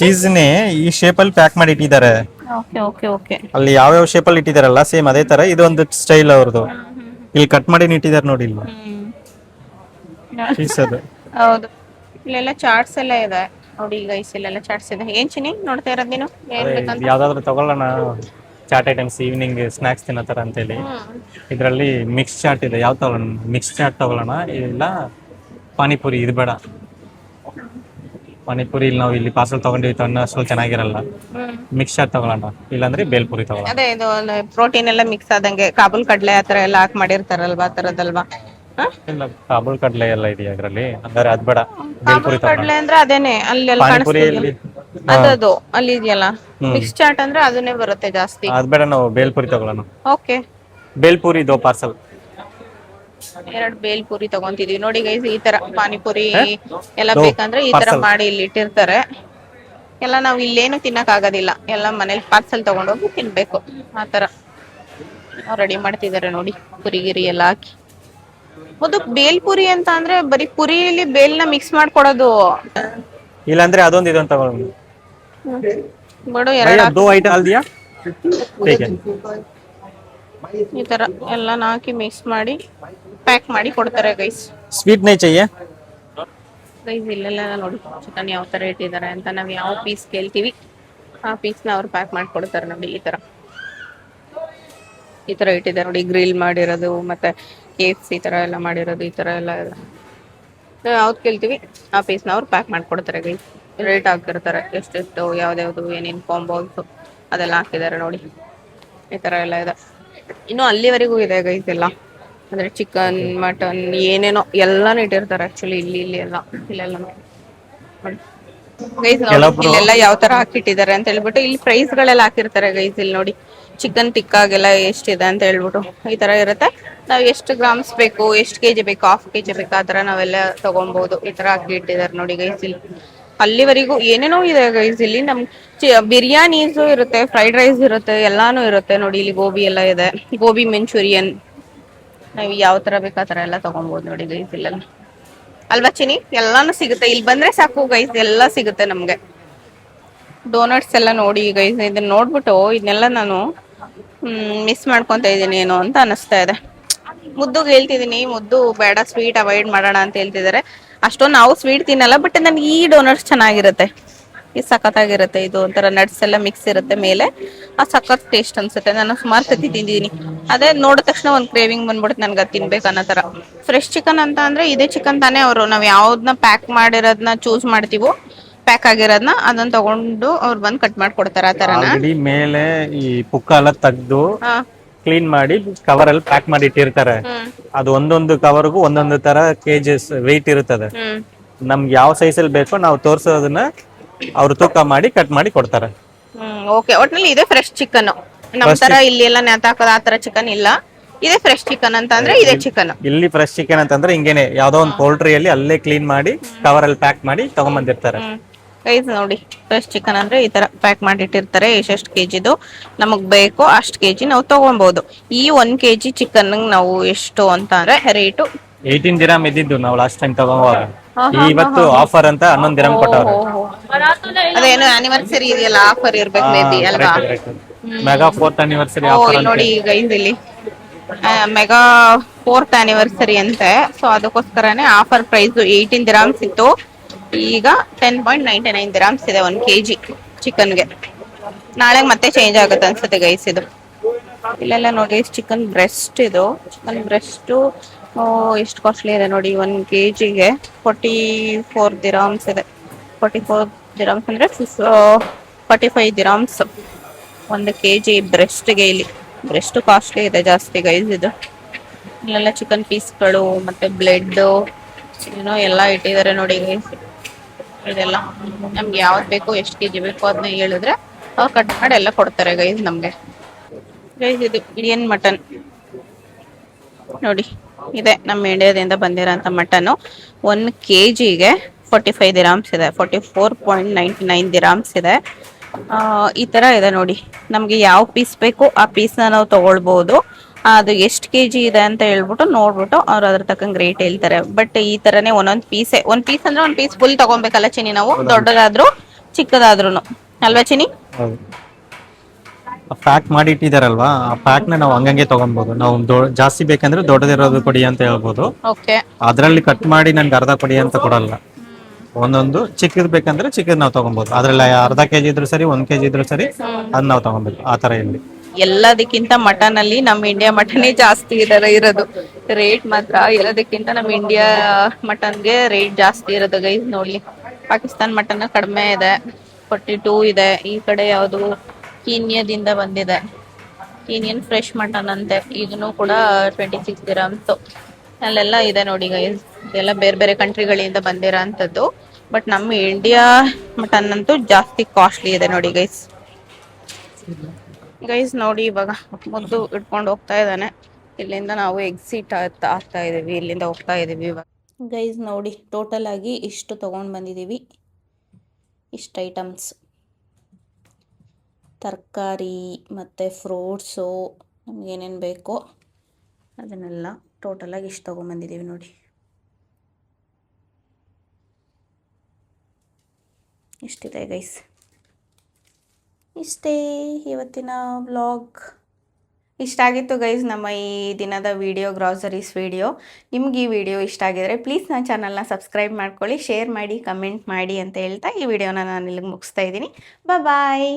ಚೀಸ್ನೇ ಈ ಶೇಪ್ ಅಲ್ಲಿ ಪ್ಯಾಕ್ ಮಾಡಿ ಇಟ್ಟಿದ್ದಾರೆ. Okay okay okay. ಅಲ್ಲಿ ಯಾವ ಶೇಪ್ ಅಲ್ಲಿ ಇಟ್ಟಿದಾರಲ್ಲ ಸೇಮ್ ಅದೇ ತರ ಇದೊಂದು ಸ್ಟೈಲ್ ಅವ್ರದ್ದು. ಇಲ್ಲಿ ಕಟ್ ಮಾಡಿ ಇಟ್ಟಿದ್ದಾರೆ ನೋಡಿ ಇಲ್ಲಿ ಚೀಸ್ ಅದು. ಹೌದು, ಇಲ್ಲೆಲ್ಲ ಚಾಟ್ಸ್ ಎಲ್ಲ ಇದೆ ನೋಡಿ ಗೈಸ್, ಇಲ್ಲೆಲ್ಲ ಚಾಟ್ಸ್ ಇದೆ. ಏನ್ ಚಿನಿ ನೋಡ್ತಾ ಇರೋದ್ ನೀನು? ಏನ್ ಬೇಕಂತ? ಯಾವ್ದಾದ್ರು ತಗೊಳ್ಳೋಣ ಚಾಟ್ ಐಟಮ್ಸ್, ಈವ್ನಿಂಗ್ ಸ್ನಾಕ್ಸ್ ತಿನ್ನೋ ತರ ಅಂತ ಹೇಳಿ. ಇದರಲ್ಲಿ ಮಿಕ್ಸ್ ಚಾಟ್ ಇದೆ. ಯಾವ ತಗೊಳ್ಳೋಣ? ಮಿಕ್ಸ್ ಚಾಟ್ ತಗೊಳ್ಳೋಣ, ಇಲ್ಲ ಪಾನಿಪುರಿ? ಇದು ಬೇಡ, ಪಾನಿಪುರಿ ಇಲ್ಲಿ ನಾವು ಇಲ್ಲಿ ಪಾರ್ಸಲ್ ತಗೊಂಡಿವಿ, ಅನ್ನ ಸ್ವಲ್ಪ ಚೆನ್ನಾಗಿರಲ್ಲ. ಮಿಕ್ಸ್ ಚಾಟ್ ತಗೊಳ್ಳೋಣ, ಇಲ್ಲಾಂದ್ರೆ ಬೇಲ್ಪುರಿ ತಗೊಳ್ಳೋಣ. ಅದೇ ಇದು ಪ್ರೋಟೀನ್ ಎಲ್ಲ ಮಿಕ್ಸ್ ಆದಂಗೆ ಕಾಬೂಲ್ ಕಡ್ಲೆ ಆತರ ಎಲ್ಲ ಹಾಕಿ ಮಾಡಿರ್ತಾರಲ್ವಾ, ಆ ತರದಲ್ವಾ? ಇಲ್ಲ, ಕಾಬೂಲ್ ಕಡ್ಲೆ ಎಲ್ಲ ಇದೆಯಾ ಅದ್ರಲ್ಲಿ? ಅಂದ್ರೆ ಅದ್ ಬೇಡ, ಬೇಲ್ಪುರಿ ಕಾಬೂಲ್ ತಗೊಳ್ಳೋಣ. ಕಡ್ಲೆ ಅಂದ್ರೆ ಅದೇನೆ ಅಲ್ಲಿ ಎಲ್ಲ ಪಾನಿಪುರಿಯಲ್ಲಿ ಅದದು ಅಲ್ಲಿ ಇದೆಯಲ್ಲ. ಮಿಕ್ಸ್ ಚಾಟ್ ಅಂದ್ರೆ ಅದನ್ನೇ ಬರುತ್ತೆ ಜಾಸ್ತಿ. ಅದ್ ಬೇಡ, ನಾವು ಬೇಲ್ಪುರಿ ತಗೊಳ್ಳೋಣ. ಓಕೆ, ಬೇಲ್ಪುರಿ ದೋ ಪಾರ್ಸಲ್. 2 ಬೇಲ್ಪುರಿ ತಗೊಂತಿದೀವಿ ನೋಡಿ ಗೈಸ್. ಈ ತರ ಪಾನಿಪುರಿ ಎಲ್ಲ ದೋ ಬೇಕಂದ್ರೆ ಈ ತರ parcel. ಮಾಡಿ ಇಲ್ಲಿ ಇಟ್ಟಿರ್ತಾರೆ. ಎಲ್ಲ ನಾವು ಇಲ್ಲೇನು ತಿನ್ನಕ್ ಆಗೋದಿಲ್ಲ, ಎಲ್ಲ ಮನೇಲಿ ಪಾರ್ಸಲ್ ತಗೊಂಡೋಗಿ ತಿನ್ಬೇಕು. ಆ ತರ ರೆಡಿ ಮಾಡ್ತಿದಾರೆ ನೋಡಿ, ಪುರಿಗಿರಿ ಎಲ್ಲ ಹಾಕಿ. ಒಂದು ಬೇಲ್ಪುರಿ ಅಂತ ಅಂದ್ರೆ ಬರೀ ಪುರಿಯಲ್ಲಿ ಬೇಲ್ನ ಮಿಕ್ಸ್ ಮಾಡ್ಕೊಡೋದು. ಇಲ್ಲಾಂದ್ರೆ ಅದೊಂದು ಇದೊಂದು ತಗೊಳ್ಳೋಣ. ಬಿಡು, भैया ಎರಡು 2 आइटम डाल दिया, ठीक है. ಈ ತರ ಎಲ್ಲ ಹಾಕಿ ಮಿಕ್ಸ್ ಮಾಡಿ ಪ್ಯಾಕ್ ಮಾಡಿ ಕೊಡ್ತಾರೆ ಗೈಸ್. स्वीट नहीं चाहिए? ಗೈಸ್ ಇಲ್ಲೆಲ್ಲ ನೋಡಿ ಚಿಕನ್ ಯಾವ ತರ ಇಟ್ಟಿದ್ದಾರೆ ಅಂತ. ನಾವ್ ಯಾವ ಪೀಸ್ ಕೇಳ್ತೀವಿ ಆ ಪೀಸ್ ನ ಅವ್ರು ಪ್ಯಾಕ್ ಮಾಡಿ ಕೊಡ್ತಾರೆ ನೋಡಿ. ಈ ತರ ಇಟ್ಟಿದ್ದಾರೆ ನೋಡಿ, ಗ್ರಿಲ್ ಮಾಡಿರೋದು ಮತ್ತೆ KFC ತರ ಎಲ್ಲ ಮಾಡಿರೋದು, ಈ ತರ ಎಲ್ಲ ಇದೆ. ನಾವ್ ಯಾವ್ದು ಕೇಳ್ತೀವಿ ಆ ಪೀಸ್ ನ ಅವ್ರು ಪ್ಯಾಕ್ ಮಾಡ್ಕೊಡ್ತಾರೆ ಗೈಸ್. ರೇಟ್ ಹಾಕಿರ್ತಾರೆ, ಎಷ್ಟೆಷ್ಟು ಯಾವ್ದ್ಯಾವ್ದು ಏನೇನ್ ಕಾಂಬೋಸ್ ಅದೆಲ್ಲ ಹಾಕಿದ್ದಾರೆ ನೋಡಿ. ಈ ತರ ಎಲ್ಲ ಇದೆ. ಇನ್ನು ಅಲ್ಲಿವರೆಗೂ ಇದೆ ಗೈಸ್ ಎಲ್ಲ, ಅಂದ್ರೆ ಚಿಕನ್ ಮಟನ್ ಏನೇನೋ ಎಲ್ಲಾನು ಇಟ್ಟಿರ್ತಾರೆ ಆಕ್ಚುಲಿ. ಇಲ್ಲಿ ಎಲ್ಲ ಇಲ್ಲೆಲ್ಲ ಗೈಸ್ ನೋಡಿ, ಇಲ್ಲೆಲ್ಲ ಯಾವ ತರ ಹಾಕಿಟ್ಟಿದ್ದಾರೆ ಅಂತ ಹೇಳ್ಬಿಟ್ಟು ಇಲ್ಲಿ ಪ್ರೈಸ್ ಗಳೆಲ್ಲ ಹಾಕಿರ್ತಾರೆ ಗೈಸ್. ಇಲ್ಲಿ ನೋಡಿ, ಚಿಕನ್ ಟಿಕ್ಕಾಗೆಲ್ಲ ಎಷ್ಟಿದೆ ಅಂತ ಹೇಳ್ಬಿಟ್ಟು ಈ ತರ ಇರುತ್ತೆ. ನಾವ್ ಎಷ್ಟು ಗ್ರಾಮ್ಸ್ ಬೇಕು, ಎಷ್ಟು ಕೆಜಿ ಬೇಕು, ಹಾಫ್ ಕೆಜಿ ಬೇಕು, ಆ ತರ ನಾವೆಲ್ಲ ತಗೊಬಹುದು. ಈ ತರ ಹಾಕಿ ಇಟ್ಟಿದ್ದಾರೆ ನೋಡಿ ಗೈಸ್. ಇಲ್ಲಿ ಅಲ್ಲಿವರೆಗೂ ಏನೇನೋ ಇದೆ ಗೈಸ್. ಇಲ್ಲಿ ನಮ್ ಬಿರಿಯಾನೀಸು ಇರುತ್ತೆ, ಫ್ರೈಡ್ ರೈಸ್ ಇರುತ್ತೆ, ಎಲ್ಲಾನು ಇರುತ್ತೆ ನೋಡಿ. ಇಲ್ಲಿ ಗೋಬಿ ಎಲ್ಲ ಇದೆ, ಗೋಬಿ ಮಂಚೂರಿಯನ್. ನಾವ್ ಯಾವ ತರ ಬೇಕು ಆ ತರ ಎಲ್ಲ ತಗೊಬಹುದು ನೋಡಿ ಗೈಸ್. ಇಲ್ಲೆಲ್ಲ ಅಲ್ವಾ ಚಿನಿ? ಎಲ್ಲಾನು ಸಿಗುತ್ತೆ ಇಲ್ಲಿ ಬಂದ್ರೆ ಸಾಕು ಗೈಸ್, ಎಲ್ಲ ಸಿಗುತ್ತೆ ನಮ್ಗೆ. ಡೋನಟ್ಸ್ ಎಲ್ಲ ನೋಡಿ ಗೈಸ್, ಇದನ್ನ ನೋಡ್ಬಿಟ್ಟು ಇದನ್ನೆಲ್ಲ ನಾನು ಮಿಸ್ ಮಾಡ್ಕೊಂತ ಇದೀನಿ ಏನೋ ಅಂತ ಅನಿಸ್ತಾ ಇದೆ. ಮುದ್ದುಗೆ ಹೇಳ್ತಿದೀನಿ, ಮುದ್ದು ಬೇಡ ಸ್ವೀಟ್ ಅವಾಯ್ಡ್ ಮಾಡೋಣ ಅಂತ ಹೇಳ್ತಿದ್ದಾರೆ. ಅಷ್ಟೊಂದು ನಾವು ಸ್ವೀಟ್ ತಿನ್ನಲ್ಲ, ಬಟ್ ನನ್ಗೆ ಈ ಡೋನಟ್ಸ್ ಚೆನ್ನಾಗಿರುತ್ತೆ, ಇದು ಸಖತ್ತಾಗಿರುತ್ತೆ. ಇದು ಒಂಥರ ನಟ್ಸ್ ಎಲ್ಲ ಮಿಕ್ಸ್ ಇರುತ್ತೆ ಮೇಲೆ, ಆ ಸಖತ್ ಟೇಸ್ಟ್ ಅನ್ಸುತ್ತೆ. ನಾನು ಸುಮಾರು ಸತಿ ತಿಂದಿದ್ದೀನಿ. ಅದೇ ನೋಡಿದ ತಕ್ಷಣ ಒಂದು ಕ್ರೇವಿಂಗ್ ಬಂದ್ಬಿಡುತ್ತೆ ನನ್ಗೆ, ಅದು ತಿನ್ಬೇಕು ಅನ್ನೋ ತರ. ಫ್ರೆಶ್ ಚಿಕನ್ ಅಂತ ಅಂದ್ರೆ ಇದೇ ಚಿಕನ್ ತಾನೇ. ಅವರು ನಾವ್ ಯಾವ್ದನ್ನ ಪ್ಯಾಕ್ ಮಾಡಿರೋದನ್ನ ಚೂಸ್ ಮಾಡ್ತೀವೋ, ಪ್ಯಾಕ್ ಆಗಿರೋದನ್ನ ಅದನ್ನ ತಗೊಂಡು ಅವ್ರು ಬಂದು ಕಟ್ ಮಾಡ್ಕೊಡ್ತಾರ. ಆ ತರನ ಆಲ್ರೆಡಿ ಮೇಲೆ ಈ ಪುಕ್ಕ ಎಲ್ಲ ತೆಗ್ದು ಹಾ ಕ್ಲೀನ್ ಮಾಡಿ ಕವರ್ ಅಲ್ಲಿ ಪ್ಯಾಕ್ ಮಾಡಿ ಇಟ್ಟಿರ್ತಾರೆ. ಅದು ಒಂದೊಂದು ಕವರ್ಗೂ ಒಂದೊಂದು ತರ ಕೆಜಿಸ್ ವೆಯ್ಟ್ ಇರುತ್ತದೆ. ನಮ್ಗೆ ಯಾವ ಸೈಜ್ ಅಲ್ಲಿ ಬೇಕೋ ನಾವು ತೋರ್ಸೋದನ್ನ ಅವ್ರು ತೂಕ ಮಾಡಿ ಕಟ್ ಮಾಡಿ ಕೊಡ್ತಾರೆ. ಓಕೆ. ಒಟ್ನಲ್ಲಿ ಇದೆ ಫ್ರೆಶ್ ಚಿಕನ್. ನಮ್ ತರ ಇಲ್ಲಿ ಎಲ್ಲ ನೇತಾಕೋದು ಆ ತರ ಚಿಕನ್ ಇಲ್ಲ. ಇದೇ ಫ್ರೆಶ್ ಚಿಕನ್ ಅಂತ ಅಂದ್ರೆ ಇದೇ ಚಿಕನ್. ಇಲ್ಲಿ ಫ್ರೆಶ್ ಚಿಕನ್ ಅಂತಂದ್ರೆ ಹಿಂಗೇನೆ ಯಾವ್ದೋ ಒಂದು ಪೋಲ್ಟ್ರಿಯಲ್ಲಿ ಅಲ್ಲೇ ಕ್ಲೀನ್ ಮಾಡಿ ಕವರ್ ಅಲ್ಲಿ ಪ್ಯಾಕ್ ಮಾಡಿ ತಗೊಂಡ್ಬಂದಿರ್ತಾರೆ. ಗೈಸ್ ನೋಡಿ, ಫ್ರೆಶ್ ಚಿಕನ್ ಅಂದ್ರೆ ಈ ತರ ಪ್ಯಾಕ್ ಮಾಡಿ ಇಟ್ಟಿರ್ತಾರೆ. ಎಷ್ಟೆಷ್ಟು ಕೆಜಿದು ನಮಗ್ ಬೇಕೋ ಅಷ್ಟು ಕೆಜಿ ನಾವು ತಗೊಬಹುದು. ಈ 1 kg ಚಿಕನ್ ನಾವು ಎಷ್ಟು ಅಂತ ಅಂದ್ರೆ ರೇಟು 18 ದಿರಮ್ ಇದ್ದಿದ್ದು ನಾವು ಲಾಸ್ಟ್ ಟೈಮ್ ತಗೋವಾಗ. ಇವತ್ತು ಆಫರ್ ಅಂತ 11 ದಿರಮ್ ಕೊಟ್ಟವ್ರೆ. ಅದೇನು ಆನಿವರ್ಸರಿ ಇದೆಯಲ್ಲ, ಆಫರ್ ಇರ್ಬೇಕು ಮೇ ಬಿ ಅಲ್ವಾ. ಮೆಗಾ 4th ಆನಿವರ್ಸರಿ ಓ ಆಫರ್ ಇಲ್ಲಿ ನೋಡಿ ಗೈಸ್, ಇಲ್ಲಿ ಮೆಗಾ 4th ಆನಿವರ್ಸರಿ ಅಂತೆ. ಸೊ ಅದಕ್ಕೋಸ್ಕರನೇ ಆಫರ್ ಪ್ರೈಸ್ 18 ದಿರಾಮ್ಸ್ ಇತ್ತು, ಈಗ 10.99 ದಿರಾಮ್ಸ್ ಇದೆ 1 kg ಚಿಕನ್ಗೆ. ನಾಳೆ ಮತ್ತೆ ಚೇಂಜ್ ಆಗುತ್ತೆ ಅನ್ಸುತ್ತೆ ಗೈಸ್ ಇದು. ಇಲ್ಲೆಲ್ಲ ನೋಡಿ ಚಿಕನ್ ಬ್ರೆಸ್ಟ್, ಇದು ಚಿಕನ್ ಬ್ರೆಸ್ಟ್ ಎಷ್ಟು ಕಾಸ್ಟ್ಲಿ ಇದೆ ನೋಡಿ. 1 kgಗೆ 44 ದಿರಾಮ್ಸ್ ಇದೆ. 44 ದಿರಾಮ್ಸ್ ಅಂದ್ರೆ 45 ದಿರಾಮ್ಸ್ 1 kg ಬ್ರೆಸ್ಟ್ಗೆ. ಇಲ್ಲಿ ಬ್ರೆಸ್ಟ್ ಕಾಸ್ಟ್ಲಿ ಇದೆ ಜಾಸ್ತಿ ಗೈಸ್ ಇದು. ಇಲ್ಲೆಲ್ಲ ಚಿಕನ್ ಪೀಸ್ಗಳು ಮತ್ತೆ ಬ್ಲೆಡ್ ಏನೋ ಎಲ್ಲ ಇಟ್ಟಿದ್ದಾರೆ ನೋಡಿ ಗೈಸ್. ಇದೆಲ್ಲ ನಮ್ಗೆ ಯಾವ್ದು ಬೇಕು, ಎಷ್ಟು ಕೆಜಿ ಬೇಕು ಅದನ್ನ ಹೇಳಿದ್ರೆ ಕಟ್ ಮಾಡಿ ಎಲ್ಲ ಕೊಡ್ತಾರೆ ಗೈಸ್ ನಮ್ಗೆ. ಗೈಸ್ ಇದು ಇಂಡಿಯನ್ ಮಟನ್ ನೋಡಿ, ಇದೆ ನಮ್ಮ ಇಂಡಿಯಾದಿಂದ ಬಂದಿರೋಂಥ ಮಟನ್. 1 kgಗೆ 45 ದಿರಾಮ್ಸ್ ಇದೆ, 44.99 ದಿರಾಮ್ಸ್ ಇದೆ. ಈ ತರ ಇದೆ ನೋಡಿ. ನಮ್ಗೆ ಯಾವ ಪೀಸ್ ಬೇಕು ಆ ಪೀಸ್ನ ನಾವು ತಗೊಳ್ಬಹುದು. ಅದು ಎಷ್ಟು ಕೆಜಿ ಇದೆ ಅಂತ ಹೇಳ್ಬಿಟ್ಟು ನೋಡ್ಬಿಟ್ಟು ಅವ್ರು ಅದ್ರ ತಕ್ಕಂಗೆ ರೇಟ್ ಹೇಳ್ತಾರೆ. ಬಟ್ ಈ ತರನೇ ಒಂದೊಂದು ಪೀಸ್ ಅಂದ್ರೆ ಒಂದ್ ಪೀಸ್ ಫುಲ್ ತಗೊಬೇಕಲ್ಲ ಚಿನಿ, ನಾವು ದೊಡ್ಡದಾದ್ರೂ ಚಿಕ್ಕದಾದ್ರೂ ಅಲ್ವಾ ಚಿನಿ. ಪ್ಯಾಕ್ ಮಾಡಿ ಇಟ್ಟಿದಾರಲ್ವಾ, ಆ ಪ್ಯಾಕ್ ನ ನಾವು ಹಂಗಂಗೆ ತಗೊಬಹುದು. ನಾವು ಜಾಸ್ತಿ ಬೇಕಂದ್ರೆ ದೊಡ್ಡದಿರೋದು ಕೊಡಿ ಅಂತ ಹೇಳ್ಬೋದು. ಅದ್ರಲ್ಲಿ ಕಟ್ ಮಾಡಿ ನನ್ಗೆ ಅರ್ಧ ಕೊಡಿ ಅಂತ ಕೊಡಲ್ಲ. ಒಂದೊಂದು ಚಿಕ್ಕದ್ ಬೇಕಂದ್ರೆ ಚಿಕ್ಕದ್ ನಾವು ತಗೊಬಹುದು. ಅದ್ರಲ್ಲಿ ಅರ್ಧ ಕೆಜಿ ಇದ್ರು ಸರಿ, 1 kg ಇದ್ರು ಸರಿ, ಅದ್ ನಾವು ತಗೊಬೇಕು. ಆ ತರ ಇಲ್ಲಿ ಎಲ್ಲದಕ್ಕಿಂತ ಮಟನ್ ಅಲ್ಲಿ ನಮ್ಮ ಇಂಡಿಯಾ ಮಟನೇ ಜಾಸ್ತಿ ಇರೋದು ರೇಟ್ ಮಾತ್ರ. ಎಲ್ಲದಕ್ಕಿಂತ ನಮ್ಮ ಇಂಡಿಯಾ ಮಟನ್ಗೆ ರೇಟ್ ಜಾಸ್ತಿ ಇರೋದು ಗೈಸ್. ನೋಡಿ, ಪಾಕಿಸ್ತಾನ್ ಮಟನ್ ಕಡಿಮೆ ಇದೆ, 42 ಇದೆ. ಈ ಕಡೆ ಯಾವುದು ಕೀನ್ಯದಿಂದ ಬಂದಿದೆ, ಕೀನಿಯನ್ ಫ್ರೆಶ್ ಮಟನ್ ಅಂತೆ, ಇದನ್ನು ಕೂಡ 26 ದಿರಾಮ್ಸ್. ಅಲ್ಲೆಲ್ಲ ಇದೆ ನೋಡಿ ಗೈಸ್, ಎಲ್ಲ ಬೇರೆ ಬೇರೆ ಕಂಟ್ರಿಗಳಿಂದ ಬಂದಿರೋ ಅಂಥದ್ದು. ಬಟ್ ನಮ್ಮ ಇಂಡಿಯಾ ಮಟನ್ ಅಂತೂ ಜಾಸ್ತಿ ಕಾಸ್ಟ್ಲಿ ಇದೆ ನೋಡಿ ಗೈಸ್. ಗೈಸ್ ನೋಡಿ, ಇವಾಗ ಮುದ್ದು ಇಟ್ಕೊಂಡು ಹೋಗ್ತಾ ಇದ್ದಾನೆ. ಇಲ್ಲಿಂದ ನಾವು ಎಕ್ಸಿಟ್ ಆಗ್ತಾ ಇದೀವಿ, ಇಲ್ಲಿಂದ ಹೋಗ್ತಾ ಇದೀವಿ ಇವಾಗ. ಗೈಸ್ ನೋಡಿ, ಟೋಟಲ್ ಆಗಿ ಇಷ್ಟು ತೊಗೊಂಡು ಬಂದಿದ್ದೀವಿ. ಇಷ್ಟು ಐಟಮ್ಸ್, ತರಕಾರಿ ಮತ್ತು ಫ್ರೂಟ್ಸು, ನಮಗೇನೇನು ಬೇಕೋ ಅದನ್ನೆಲ್ಲ ಟೋಟಲಾಗಿ ಇಷ್ಟು ತೊಗೊಂಬಂದಿದ್ದೀವಿ ನೋಡಿ. ಇಷ್ಟಿದೆ ಗೈಸ್. ಇಷ್ಟೇ ಇವತ್ತಿನ ವ್ಲಾಗ್. ಇಷ್ಟ ಆಗಿತ್ತು ಗೈಸ್ ನಮ್ಮ ಈ ದಿನದ ವಿಡಿಯೋ, ಗ್ರಾಸರೀಸ್ ವಿಡಿಯೋ. ನಿಮ್ಗೆ ಈ ವಿಡಿಯೋ ಇಷ್ಟ ಆಗಿದರೆ ಪ್ಲೀಸ್ ನನ್ನ ಚಾನಲ್ನ ಸಬ್ಸ್ಕ್ರೈಬ್ ಮಾಡ್ಕೊಳ್ಳಿ, ಶೇರ್ ಮಾಡಿ, ಕಮೆಂಟ್ ಮಾಡಿ ಅಂತ ಹೇಳ್ತಾ ಈ ವಿಡಿಯೋನ ನಾನು ಇಲ್ಲಿಗೆ ಮುಗಿಸ್ತಾ ಇದ್ದೀನಿ. ಬಾಯ್.